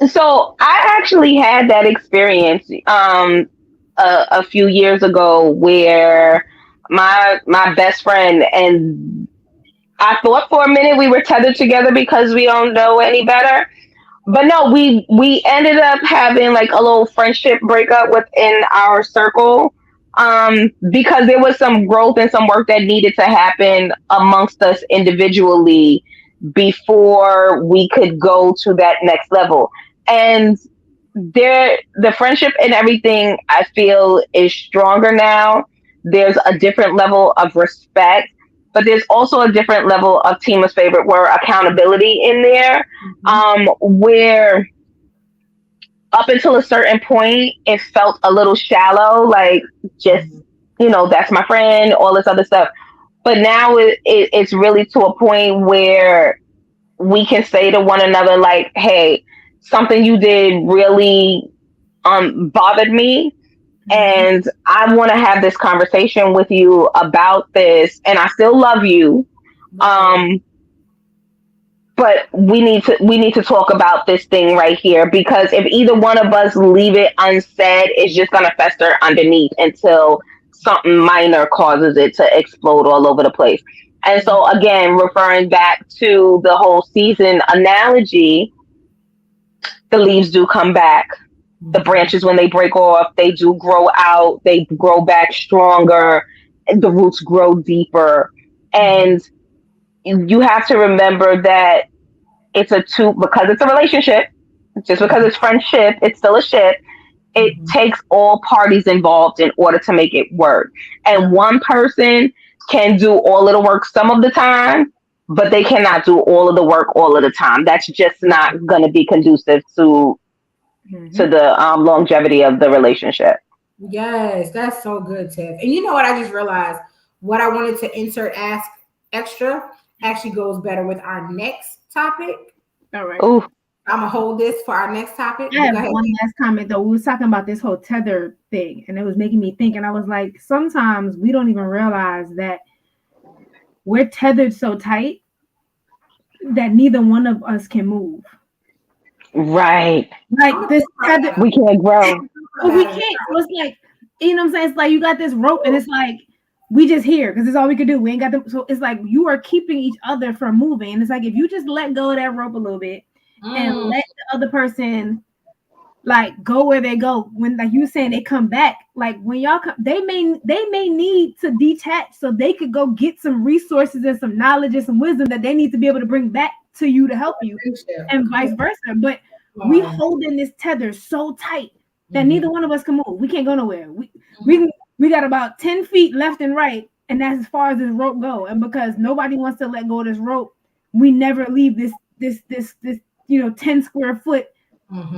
So I actually had that experience a few years ago where my best friend, and I thought for a minute we were tethered together because we don't know any better. But no, we ended up having like a little friendship breakup within our circle because there was some growth and some work that needed to happen amongst us individually before we could go to that next level. And the friendship and everything I feel is stronger now. There's a different level of respect, but there's also a different level of Tima's favorite word, accountability in there, where up until a certain point, it felt a little shallow, like just, that's my friend, all this other stuff. But now it's really to a point where we can say to one another, like, hey, something you did really bothered me. And I want to have this conversation with you about this, and I still love you. But we need to talk about this thing right here, because if either one of us leave it unsaid, it's just going to fester underneath until something minor causes it to explode all over the place. And so again, referring back to the whole season analogy, the leaves do come back. The branches, when they break off, they do grow out, they grow back stronger, and the roots grow deeper. And you have to remember that because it's a relationship, just because it's friendship, it's still a ship. It takes all parties involved in order to make it work. And one person can do all of the work some of the time, but they cannot do all of the work all of the time. That's just not going to be conducive to the longevity of the relationship. Yes, that's so good, Tiff. And you know what? I just realized what I wanted to insert ask extra actually goes better with our next topic. All right. Ooh. I'm gonna hold this for our next topic. I have one last comment though. We was talking about this whole tether thing, and it was making me think. And I was like, sometimes we don't even realize that we're tethered so tight that neither one of us can move. Right. Like this tether, we can't grow. But we can't. So it's like, you know what I'm saying? It's like you got this rope, and it's like we just here because it's all we could do. We ain't got them. So it's like you are keeping each other from moving. And it's like if you just let go of that rope a little bit and let the other person like go where they go, when like you were saying they come back, like when y'all come, they may need to detach so they could go get some resources and some knowledge and some wisdom that they need to be able to bring back to you to help you, and vice versa. But we holding this tether so tight that neither one of us can move. We can't go nowhere. We got about 10 feet left and right, and that's as far as this rope go. And because nobody wants to let go of this rope, we never leave this 10 square foot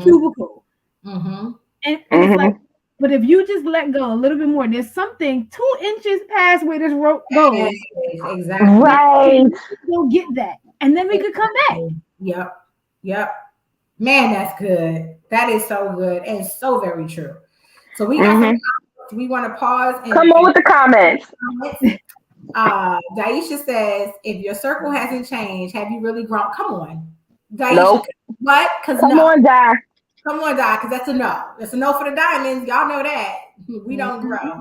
cubicle. And it's like, but if you just let go a little bit more, there's something 2 inches past where this rope goes. Exactly. Right. We'll get that, and then we could come back. Yep. Man, that's good. That is so good and so very true. So we got some comments. We want to pause and come on with the comments. Daisha says, if your circle hasn't changed, have you really grown? Come on. Daisha, Nope. what? Because Come on, Di. Come on, Di, because that's a no. That's a no for the diamonds. Y'all know that. We don't grow.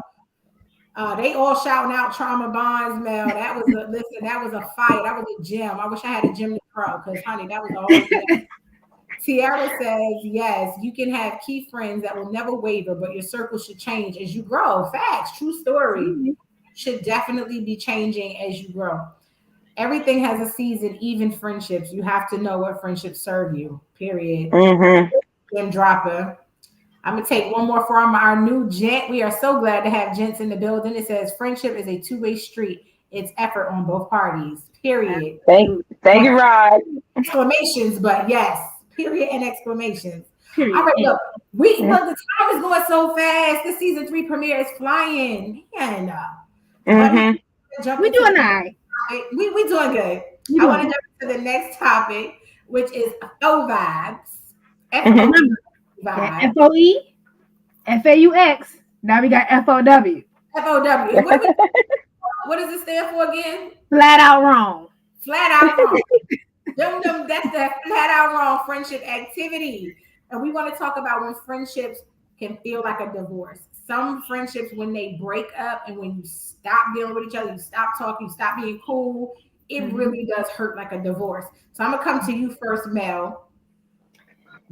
They all shouting out trauma bonds, Mel. That was a fight. That was a gym. I wish I had a gym to pro because, honey, that was a whole thing. Tiara says, yes, you can have key friends that will never waver, but your circle should change as you grow. Facts, true story. Should definitely be changing as you grow. Everything has a season, even friendships. You have to know what friendships serve you, period. Gem dropper. I'm going to take one more from our new gent. We are so glad to have gents in the building. It says, friendship is a two-way street. It's effort on both parties, period. Thank you, Rod. Exclamations, but yes. Period and exclamations. Period. All right, look, the time is going so fast. The season 3 premiere is flying. And we doing all right. We doing good. I want to jump to the next topic, which is FO vibes. FO vibes. FOE, FAUX. Now we got FOW. FOW. What does it stand for again? Flat out wrong. Flat out wrong. That's the flat out wrong friendship activity. And we want to talk about when friendships can feel like a divorce. Some friendships, when they break up and when you stop dealing with each other, you stop talking, you stop being cool, it really does hurt like a divorce. So I'm going to come to you first, Mel.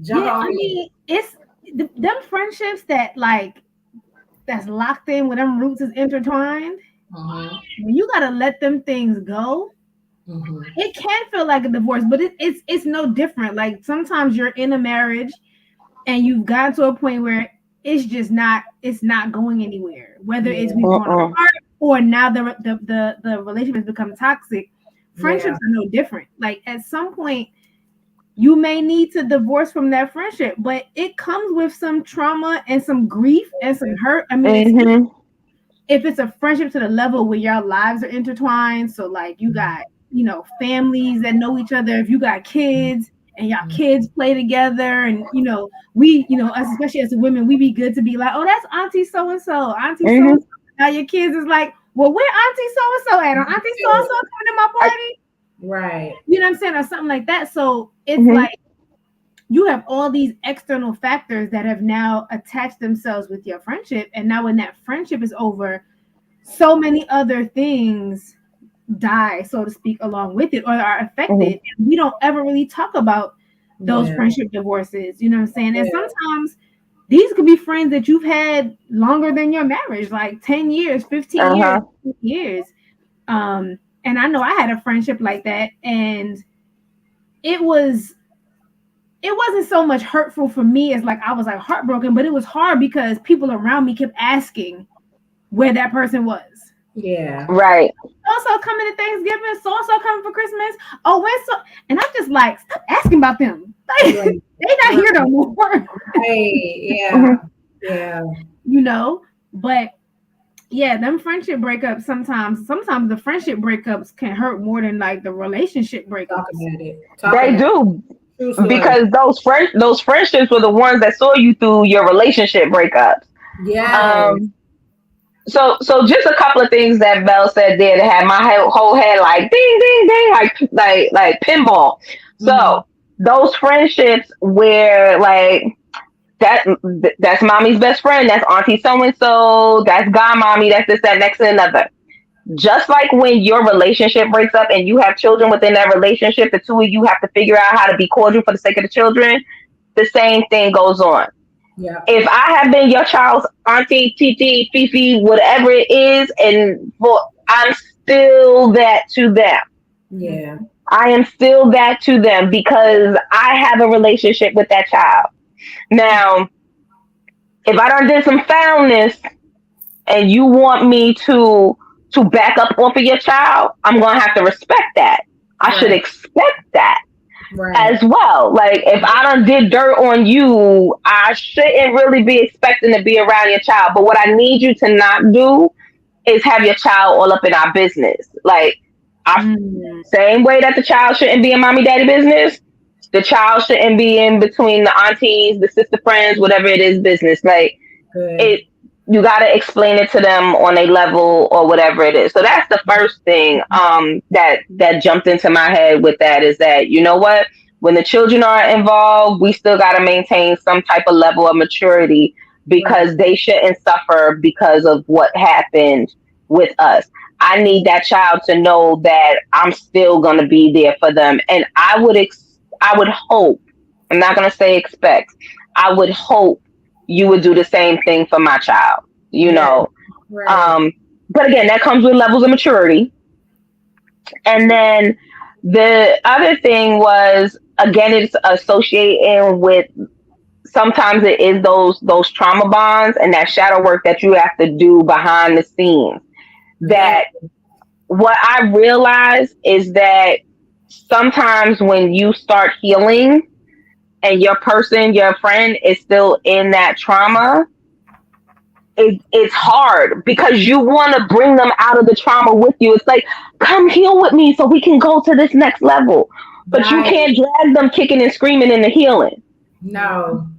Jump on me. It's them friendships that that's locked in with them roots is intertwined. When you got to let them things go, it can feel like a divorce, but it's no different. Like sometimes you're in a marriage and you've gotten to a point where it's not going anywhere. Whether it's we've gone apart or now the relationship has become toxic. Friendships are no different. Like at some point you may need to divorce from that friendship, but it comes with some trauma and some grief and some hurt. I mean, if it's a friendship to the level where your lives are intertwined, so like you got families that know each other, if you got kids and y'all kids play together, and we us, especially as women, we be good to be like, oh, that's auntie so and so, auntie so and so. Now your kids is like, well, where auntie so and so at? Or auntie so and so coming to my party? Right. You know what I'm saying? Or something like that. So it's like you have all these external factors that have now attached themselves with your friendship, and now when that friendship is over, so many other things die, so to speak, along with it, or are affected. And we don't ever really talk about those friendship divorces. You know what I'm saying? And sometimes these could be friends that you've had longer than your marriage, like 10 years, 15 years, 20 years. And I know I had a friendship like that, and it wasn't so much hurtful for me as like I was like heartbroken, but it was hard because people around me kept asking where that person was. Yeah. Right. Also coming to Thanksgiving, so coming for Christmas. Oh, when so? And I'm just like, stop asking about them. Like, they not here no more. Hey, yeah. But yeah, them friendship breakups sometimes the friendship breakups can hurt more than like the relationship breakups. Talk about it. They do. Because those friendships were the ones that saw you through your relationship breakups. Yeah. So just a couple of things that Belle said there that had my whole head like ding ding ding like pinball. So those friendships where like that's mommy's best friend, that's auntie so and so, that's godmommy, that's this, that, next and another. Just like when your relationship breaks up and you have children within that relationship, the two of you have to figure out how to be cordial for the sake of the children. The same thing goes on. Yeah. If I have been your child's auntie, titi, fifi, whatever it is, I'm still that to them. Yeah. I am still that to them because I have a relationship with that child. Now, if I done did some foulness and you want me to back up off of your child, I'm gonna have to respect that. I should expect that as well. Like if I done did dirt on you, I shouldn't really be expecting to be around your child. But what I need you to not do is have your child all up in our business. Like same way that the child shouldn't be in mommy daddy business, the child shouldn't be in between the aunties, the sister friends, whatever it is business. Like it, you got to explain it to them on a level or whatever it is. So that's the first thing that jumped into my head with that is that, you know what, when the children are involved, we still got to maintain some type of level of maturity because they shouldn't suffer because of what happened with us. I need that child to know that I'm still going to be there for them. And I would hope, I'm not going to say expect, I would hope you would do the same thing for my child, you know. But again, that comes with levels of maturity. And then the other thing was, again, it's associating with, sometimes it is those trauma bonds and that shadow work that you have to do behind the scenes. That what I realize is that sometimes when you start healing and your friend is still in that trauma, it's hard because you want to bring them out of the trauma with you. It's like, come heal with me so we can go to this next level. But you can't drag them kicking and screaming into healing. No.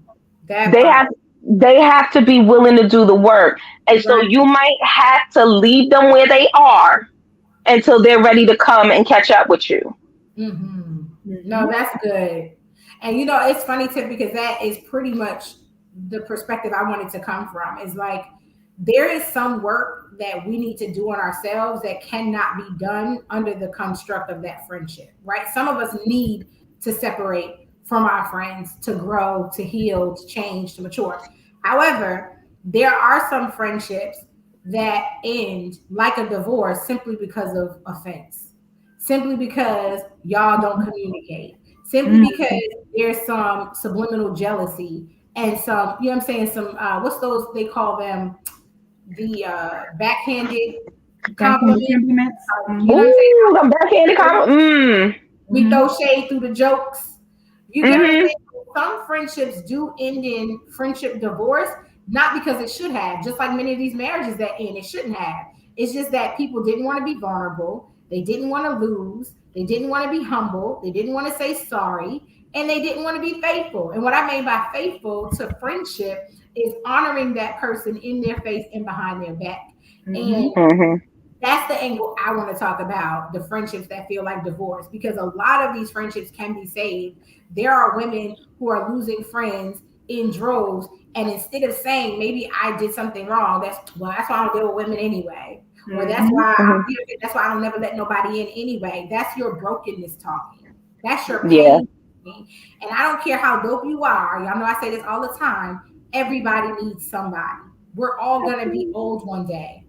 They have to be willing to do the work. And so you might have to leave them where they are until they're ready to come and catch up with you. No, that's good. And you know, it's funny, Tiff, because that is pretty much the perspective I wanted to come from. Is like there is some work that we need to do on ourselves that cannot be done under the construct of that friendship, right? Some of us need to separate from our friends to grow, to heal, to change, to mature. However, there are some friendships that end like a divorce simply because of offense, simply because y'all don't communicate, simply because there's some subliminal jealousy and some, you know what I'm saying, some what's those, they call them the backhanded compliments. You know what I'm saying? The backhanded compliment. We throw shade through the jokes. You get what I'm saying? Some friendships do end in friendship divorce, not because it should have, just like many of these marriages that end, it shouldn't have. It's just that people didn't want to be vulnerable. They didn't want to lose. They didn't want to be humble. They didn't want to say sorry. And they didn't want to be faithful. And what I mean by faithful to friendship is honoring that person in their face and behind their back. And that's the angle I want to talk about, the friendships that feel like divorce, because a lot of these friendships can be saved. There are women who are losing friends in droves. And instead of saying, maybe I did something wrong, that's why I don't deal with women anyway. Or that's why I don't never let nobody in anyway. That's your brokenness talking. That's your pain. And I don't care how dope you are. Y'all know I say this all the time. Everybody needs somebody. We're all going to be old one day.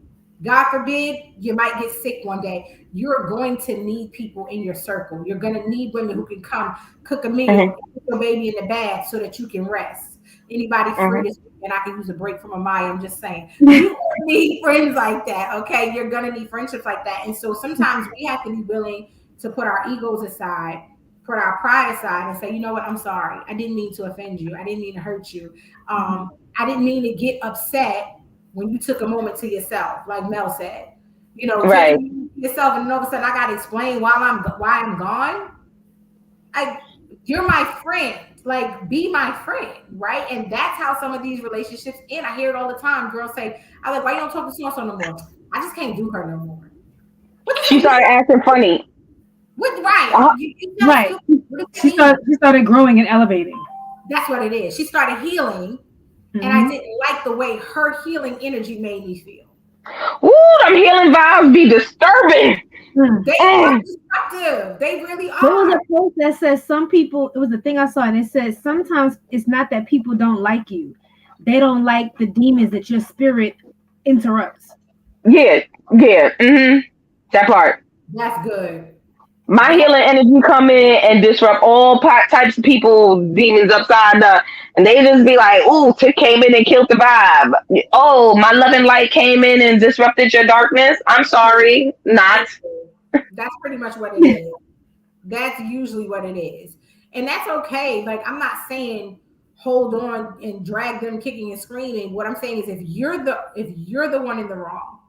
God forbid, you might get sick one day. You're going to need people in your circle. You're going to need women who can come cook a meal, put your baby in the bath so that you can rest. Anybody free this weekend? I can use a break from Amaya. I'm just saying. You need friends like that, okay? You're going to need friendships like that. And so sometimes we have to be willing to put our egos aside, put our pride aside and say, you know what, I'm sorry. I didn't mean to offend you. I didn't mean to hurt you. I didn't mean to get upset when you took a moment to yourself, like Mel said. You know, taking yourself and all of a sudden I got to explain why I'm gone. You're my friend. Like, be my friend, right? And that's how some of these relationships end. I hear it all the time. Girls say, I like, why you don't talk to so-and-so no more? I just can't do her no more. She started acting funny. What, right. She started growing and elevating. That's what it is. She started healing, and I didn't like the way her healing energy made me feel. Ooh, them healing vibes be disturbing. They are destructive. They really There was are. a post that says some people, it was a thing I saw, and it says sometimes it's not that people don't like you. They don't like the demons that your spirit interrupts. Yeah, yeah. That part. That's good. My That healing energy come in and disrupt all types of people, demons upside down, and they just be like, "Ooh, Tiff came in and killed the vibe." Oh, my loving light came in and disrupted your darkness. I'm sorry, not. that's pretty much what it is. That's usually what it is. And that's okay. Like I'm not saying hold on and drag them kicking and screaming. What I'm saying is if you're the one in the wrong,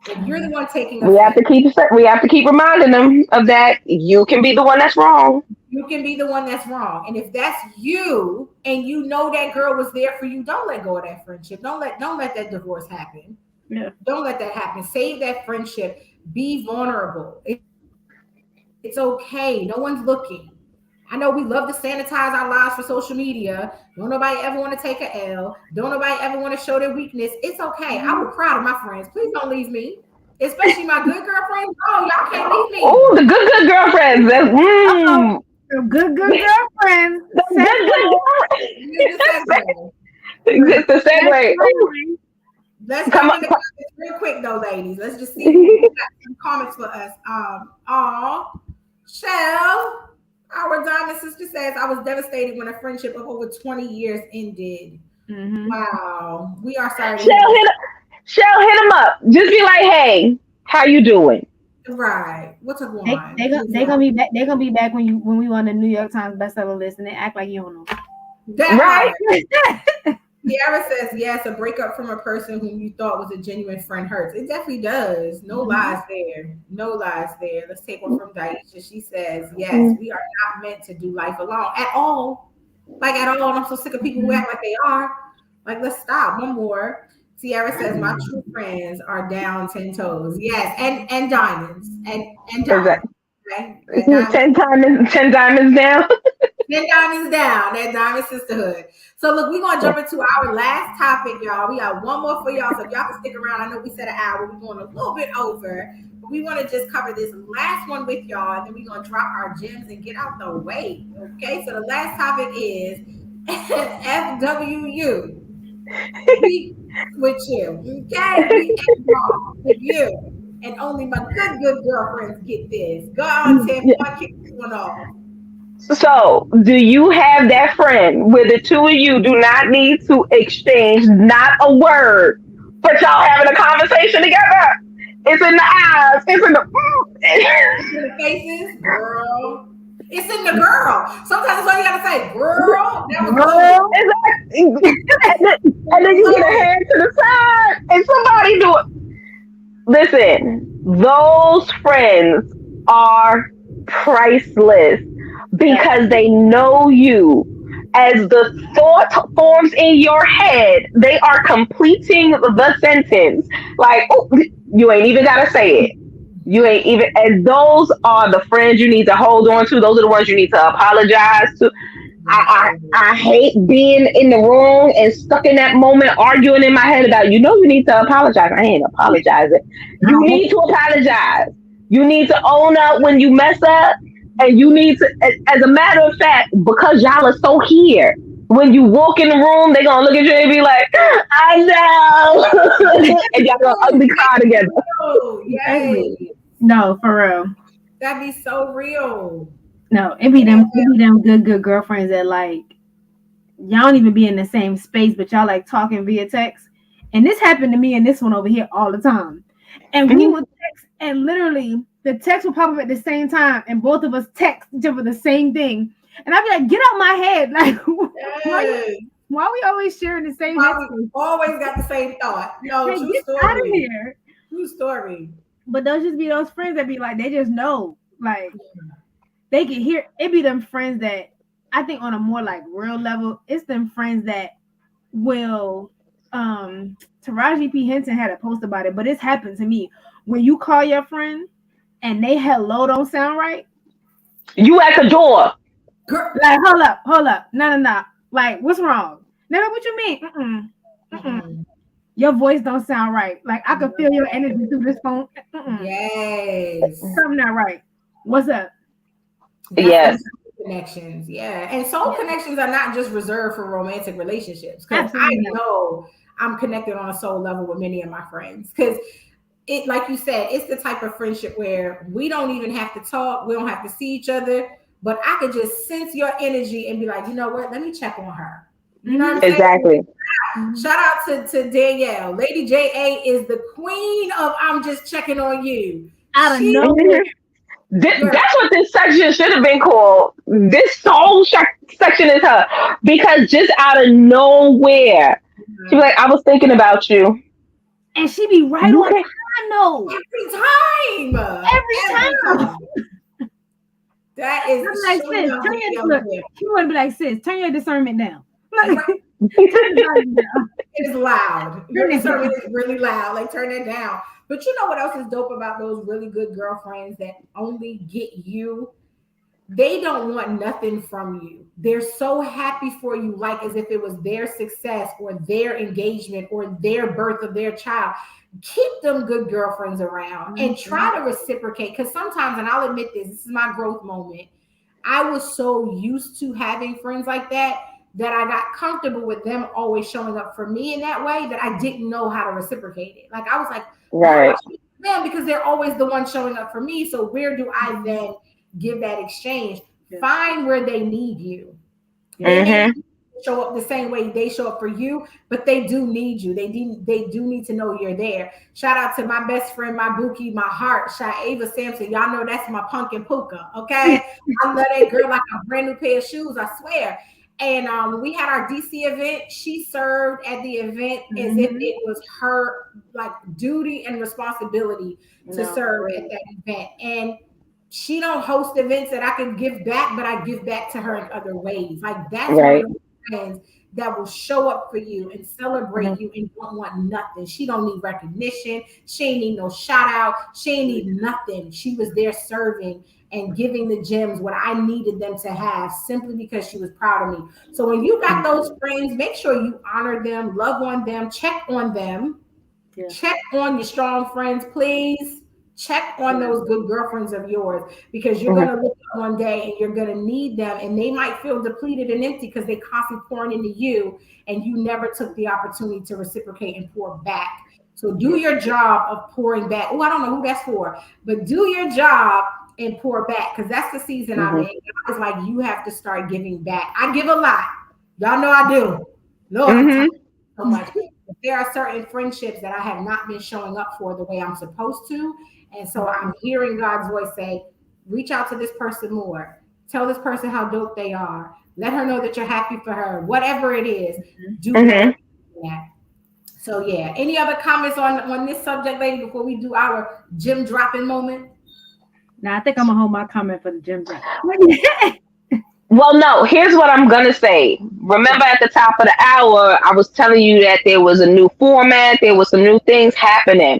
if you're the one taking We have offense, to keep reminding them of that. You can be the one that's wrong. you can be the one that's wrong. And if that's you and you know that girl was there for you, don't let go of that friendship. Don't let that divorce happen. Yeah. Don't let that happen. Save that friendship. Be vulnerable. It's okay. No one's looking. I know we love to sanitize our lives for social media. Don't nobody ever want to take a L. Don't nobody ever want to show their weakness. It's okay. I would cry to my friends. Please don't leave me. Especially my good girlfriends. Oh, y'all can't leave me. Oh, the good girlfriends. That's Good girlfriends. the good girlfriends. It's the segue. Ooh. Let's Come jump on. in the comments real quick though, ladies. Let's just see if we got some comments for us. Shell, our diamond sister says, I was devastated when a friendship of over 20 years ended. Mm-hmm. Wow. We are sorry to Shell, hit him up. Just be like, hey, how you doing? Right. What's up, They one? gonna be back. They're gonna be back when we on the New York Times bestseller list, and they act like you don't know. Right? Kiara says, yes, a breakup from a person whom you thought was a genuine friend hurts. It definitely does. No lies there. No lies there. Let's take one from Daisha. She says, yes, we are not meant to do life alone at all. Like at all. And I'm so sick of people who act like they are. Like, let's stop. One more. Tiara says, my true friends are down 10 toes. Yes, and diamonds. And diamonds. Okay? And diamonds. 10 diamonds down. 10 diamonds down, that diamond sisterhood. So look, we're gonna jump into our last topic, y'all. We got one more for y'all. So if y'all can stick around, I know we said an hour, we're going a little bit over, but we want to just cover this last one with y'all, and then we're gonna drop our gems and get out the way. Okay, so the last topic is FWU. We with you. Okay, we wrong with you. And only my good girlfriends get this. Go on, Tiff. You want to kick this one off? So, do you have that friend where the two of you do not need to exchange not a word, but y'all having a conversation together? It's in the eyes. It's in the faces, girl. It's in the girl. Sometimes that's all you gotta say, girl. That was girl. Exactly. And then you get a hand to the side, and somebody do it. Listen, those friends are priceless because they know you. As the thought forms in your head, they are completing the sentence. Like, oh, you ain't even gotta say it. You ain't even, and those are the friends you need to hold on to. Those are the ones you need to apologize to. I hate being in the room and stuck in that moment arguing in my head about, you need to apologize. I ain't apologizing. You need to apologize. You need to own up when you mess up. And you need to, as a matter of fact, because y'all are so here, when you walk in the room, they're going to look at you and be like, I know. And y'all going to ugly cry together. No, for real. That'd be so real. No, it be them good girlfriends that like, y'all don't even be in the same space, but y'all like talking via text. And this happened to me and this one over here all the time. And we would text, and literally the text will pop up at the same time, and both of us text each other the same thing. And I'd be like, get out my head. Like, why we always sharing the same we always got the same thought. No, hey, true get story. out of here. True story. But those just be those friends that be like, they just know. Like, they can hear. It be them friends that I think on a more like real level, it's them friends that will Taraji P. Henson had a post about it, but it's happened to me. When you call your friend and they hello don't sound right, you at the door. Like, hold up. No. Like, what's wrong? No, what you mean? Your voice don't sound right. Like I can feel your energy through this phone. Yes. Something not right. What's up? Yes. Connections. Yeah. And soul connections are not just reserved for romantic relationships. Because I know I'm connected on a soul level with many of my friends. Because it, like you said, it's the type of friendship where we don't even have to talk, we don't have to see each other, but I could just sense your energy and be like, you know what, let me check on her. You know what I'm saying? Exactly. Shout out to Danielle. Lady JA is the queen of I'm just checking on you. Out of nowhere. That's what this section should have been called. This soul section is her. Because just out of nowhere, she be like, I was thinking about you. And she be right on time, though. Every time. That is I'm like, sis, turn your look. She want to be like, sis, turn your discernment down. It is loud. Your discernment is really loud. Like, turn it down. But you know what else is dope about those really good girlfriends that only get you? They don't want nothing from you. They're so happy for you, like as if it was their success or their engagement or their birth of their child. Keep them good girlfriends around and try to reciprocate. Because sometimes, and I'll admit this is my growth moment. I was so used to having friends like that I got comfortable with them always showing up for me in that way that I didn't know how to reciprocate it. Like I was like, right, them because they're always the one showing up for me. So where do I then give that exchange? Find where they need you. They may show up the same way they show up for you, but they do need you. They do need to know you're there. Shout out to my best friend, my bookie, my heart, Ava Sampson. Y'all know that's my pumpkin puka. Okay, I love that girl like a brand new pair of shoes. I swear. And we had our DC event. She served at the event as if it was her like duty and responsibility to serve at that event. And she don't host events that I can give back, but I give back to her in other ways. Like that's one of the friends that will show up for you and celebrate you and don't want nothing. She don't need recognition. She ain't need no shout out. She ain't need nothing. She was there serving and giving the gems what I needed them to have simply because she was proud of me. So when you got those friends, make sure you honor them, love on them, check on them, check on your strong friends, please. Check on those good girlfriends of yours because you're going to look up one day and you're going to need them and they might feel depleted and empty because they constantly pouring into you and you never took the opportunity to reciprocate and pour back. So do your job of pouring back. Oh, I don't know who that's for, but do your job and pour back because that's the season I'm in. It's like you have to start giving back. I give a lot. Y'all know I do. Lord, so much. There are certain friendships that I have not been showing up for the way I'm supposed to. And so I'm hearing God's voice say, reach out to this person more. Tell this person how dope they are. Let her know that you're happy for her. Whatever it is, do that. So yeah. Any other comments on this subject, lady, before we do our gym dropping moment? Now, I think I'm going to hold my comment for the gym drop. Well, no, here's what I'm going to say. Remember at the top of the hour, I was telling you that there was a new format. There was some new things happening.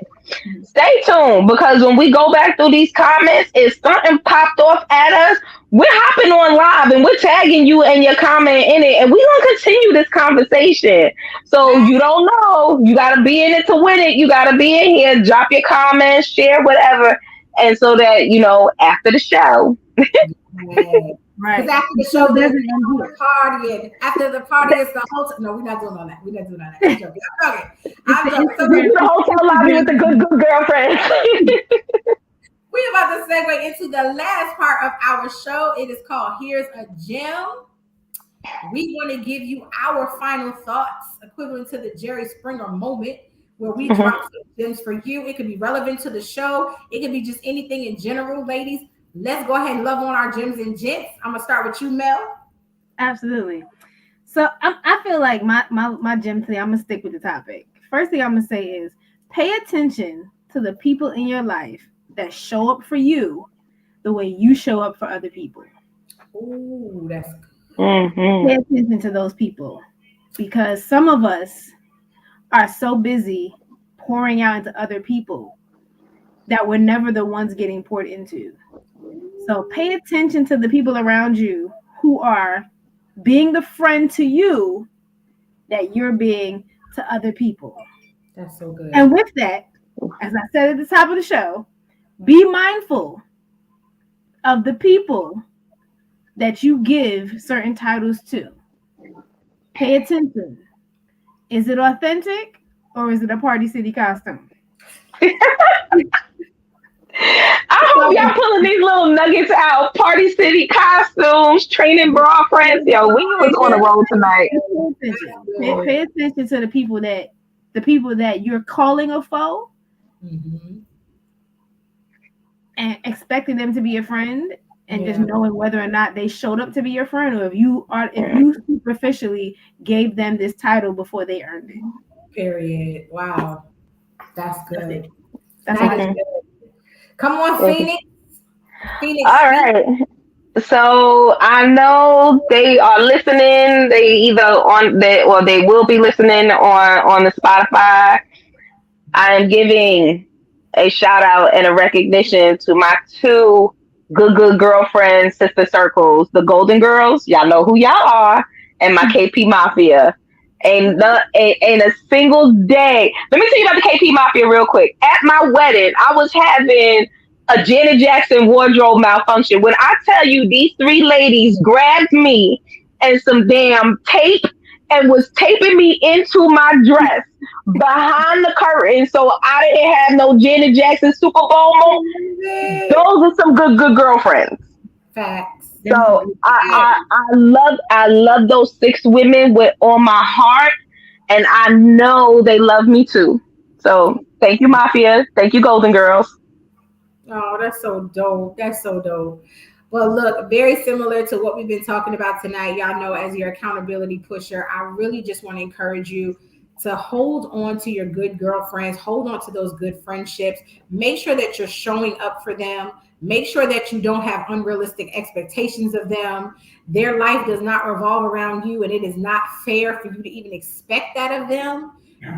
Stay tuned because when we go back through these comments, if something popped off at us, we're hopping on live and we're tagging you and your comment in it. And we're going to continue this conversation. So you don't know. You got to be in it to win it. You got to be in here. Drop your comments, share whatever. And so that, after the show. Right. Because after the show, there's the party, and after the party, it's the hotel. No, we're not doing all that. We're not doing all that. I'm joking. I'm joking. So we're in the hotel lobby with the good girlfriend. We're about to segue into the last part of our show. It is called Here's a Gem. We want to give you our final thoughts, equivalent to the Jerry Springer moment, where we drop some gems for you. It could be relevant to the show. It could be just anything in general, ladies. Let's go ahead and love on our gems and gents. I'm gonna start with you, Mel. Absolutely. So I feel like my gem today, I'm gonna stick with the topic. First thing I'm gonna say is pay attention to the people in your life that show up for you the way you show up for other people. Ooh, that's good. Pay attention to those people because some of us are so busy pouring out into other people that we're never the ones getting poured into. So pay attention to the people around you who are being the friend to you that you're being to other people. That's so good. And with that, as I said at the top of the show, be mindful of the people that you give certain titles to. Pay attention. Is it authentic or is it a Party City costume? I hope y'all pulling these little nuggets out. Party City costumes, training bra friends. Yo, we was on the road tonight. Pay attention. Pay attention to the people that you're calling a foe, and expecting them to be a friend, and just knowing whether or not they showed up to be your friend, or if you superficially gave them this title before they earned it. Period. Wow, that's good. That's good. Come on, Phoenix. All right. So I know they are listening. They either they will be listening on the Spotify. I am giving a shout out and a recognition to my two good girlfriends, sister circles, the Golden Girls. Y'all know who y'all are, and my KP Mafia. Ain't a single day. Let me tell you about the KP Mafia real quick. At my wedding, I was having a Janet Jackson wardrobe malfunction. When I tell you these three ladies grabbed me and some damn tape and was taping me into my dress behind the curtain so I didn't have no Janet Jackson Super Bowl moment. Those are some good girlfriends. Facts. So I love those 6 women with all my heart, and I know they love me too. So thank you, Mafia. Thank you, Golden Girls. Oh, that's so dope. That's so dope. Well, look, very similar to what we've been talking about tonight. Y'all know, as your accountability pusher, I really just want to encourage you to hold on to your good girlfriends, hold on to those good friendships. Make sure that you're showing up for them. Make sure that you don't have unrealistic expectations of them. Their life does not revolve around you, and it is not fair for you to even expect that of them.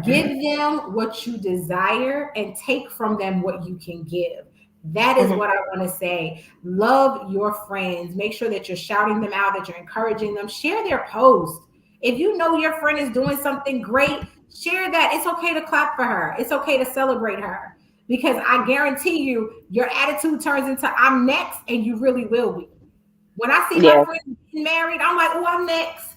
Give them what you desire and take from them what you can give. That is what I want to say. Love your friends. Make sure that you're shouting them out, that you're encouraging them. Share their post. If you know your friend is doing something great, share that. It's okay to clap for her. It's okay to celebrate her, because I guarantee you, your attitude turns into I'm next, and you really will be. When I see my friends getting married, I'm like, oh, I'm next.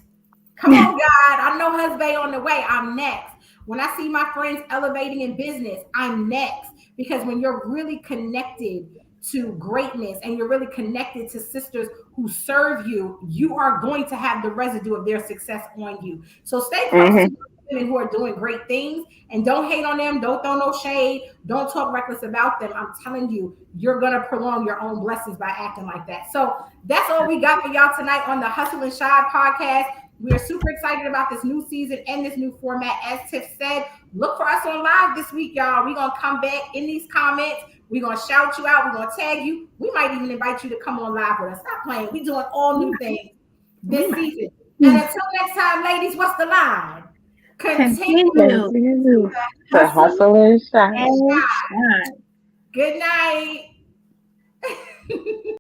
Come on, God. I know husband on the way. I'm next. When I see my friends elevating in business, I'm next. Because when you're really connected to greatness and you're really connected to sisters who serve you, you are going to have the residue of their success on you. So stay close to women who are doing great things, and don't hate on them. Don't throw no shade. Don't talk reckless about them. I'm telling you, you're going to prolong your own blessings by acting like that. So that's all we got for y'all tonight on the Hustle and Shine podcast. We are super excited about this new season and this new format. As Tiff said, look for us on live this week, y'all. We're going to come back in these comments. We're going to shout you out. We're going to tag you. We might even invite you to come on live with us. Stop playing. We're doing all new things this season. And until next time, ladies, what's the line? Continue to hustle and shine. Good night.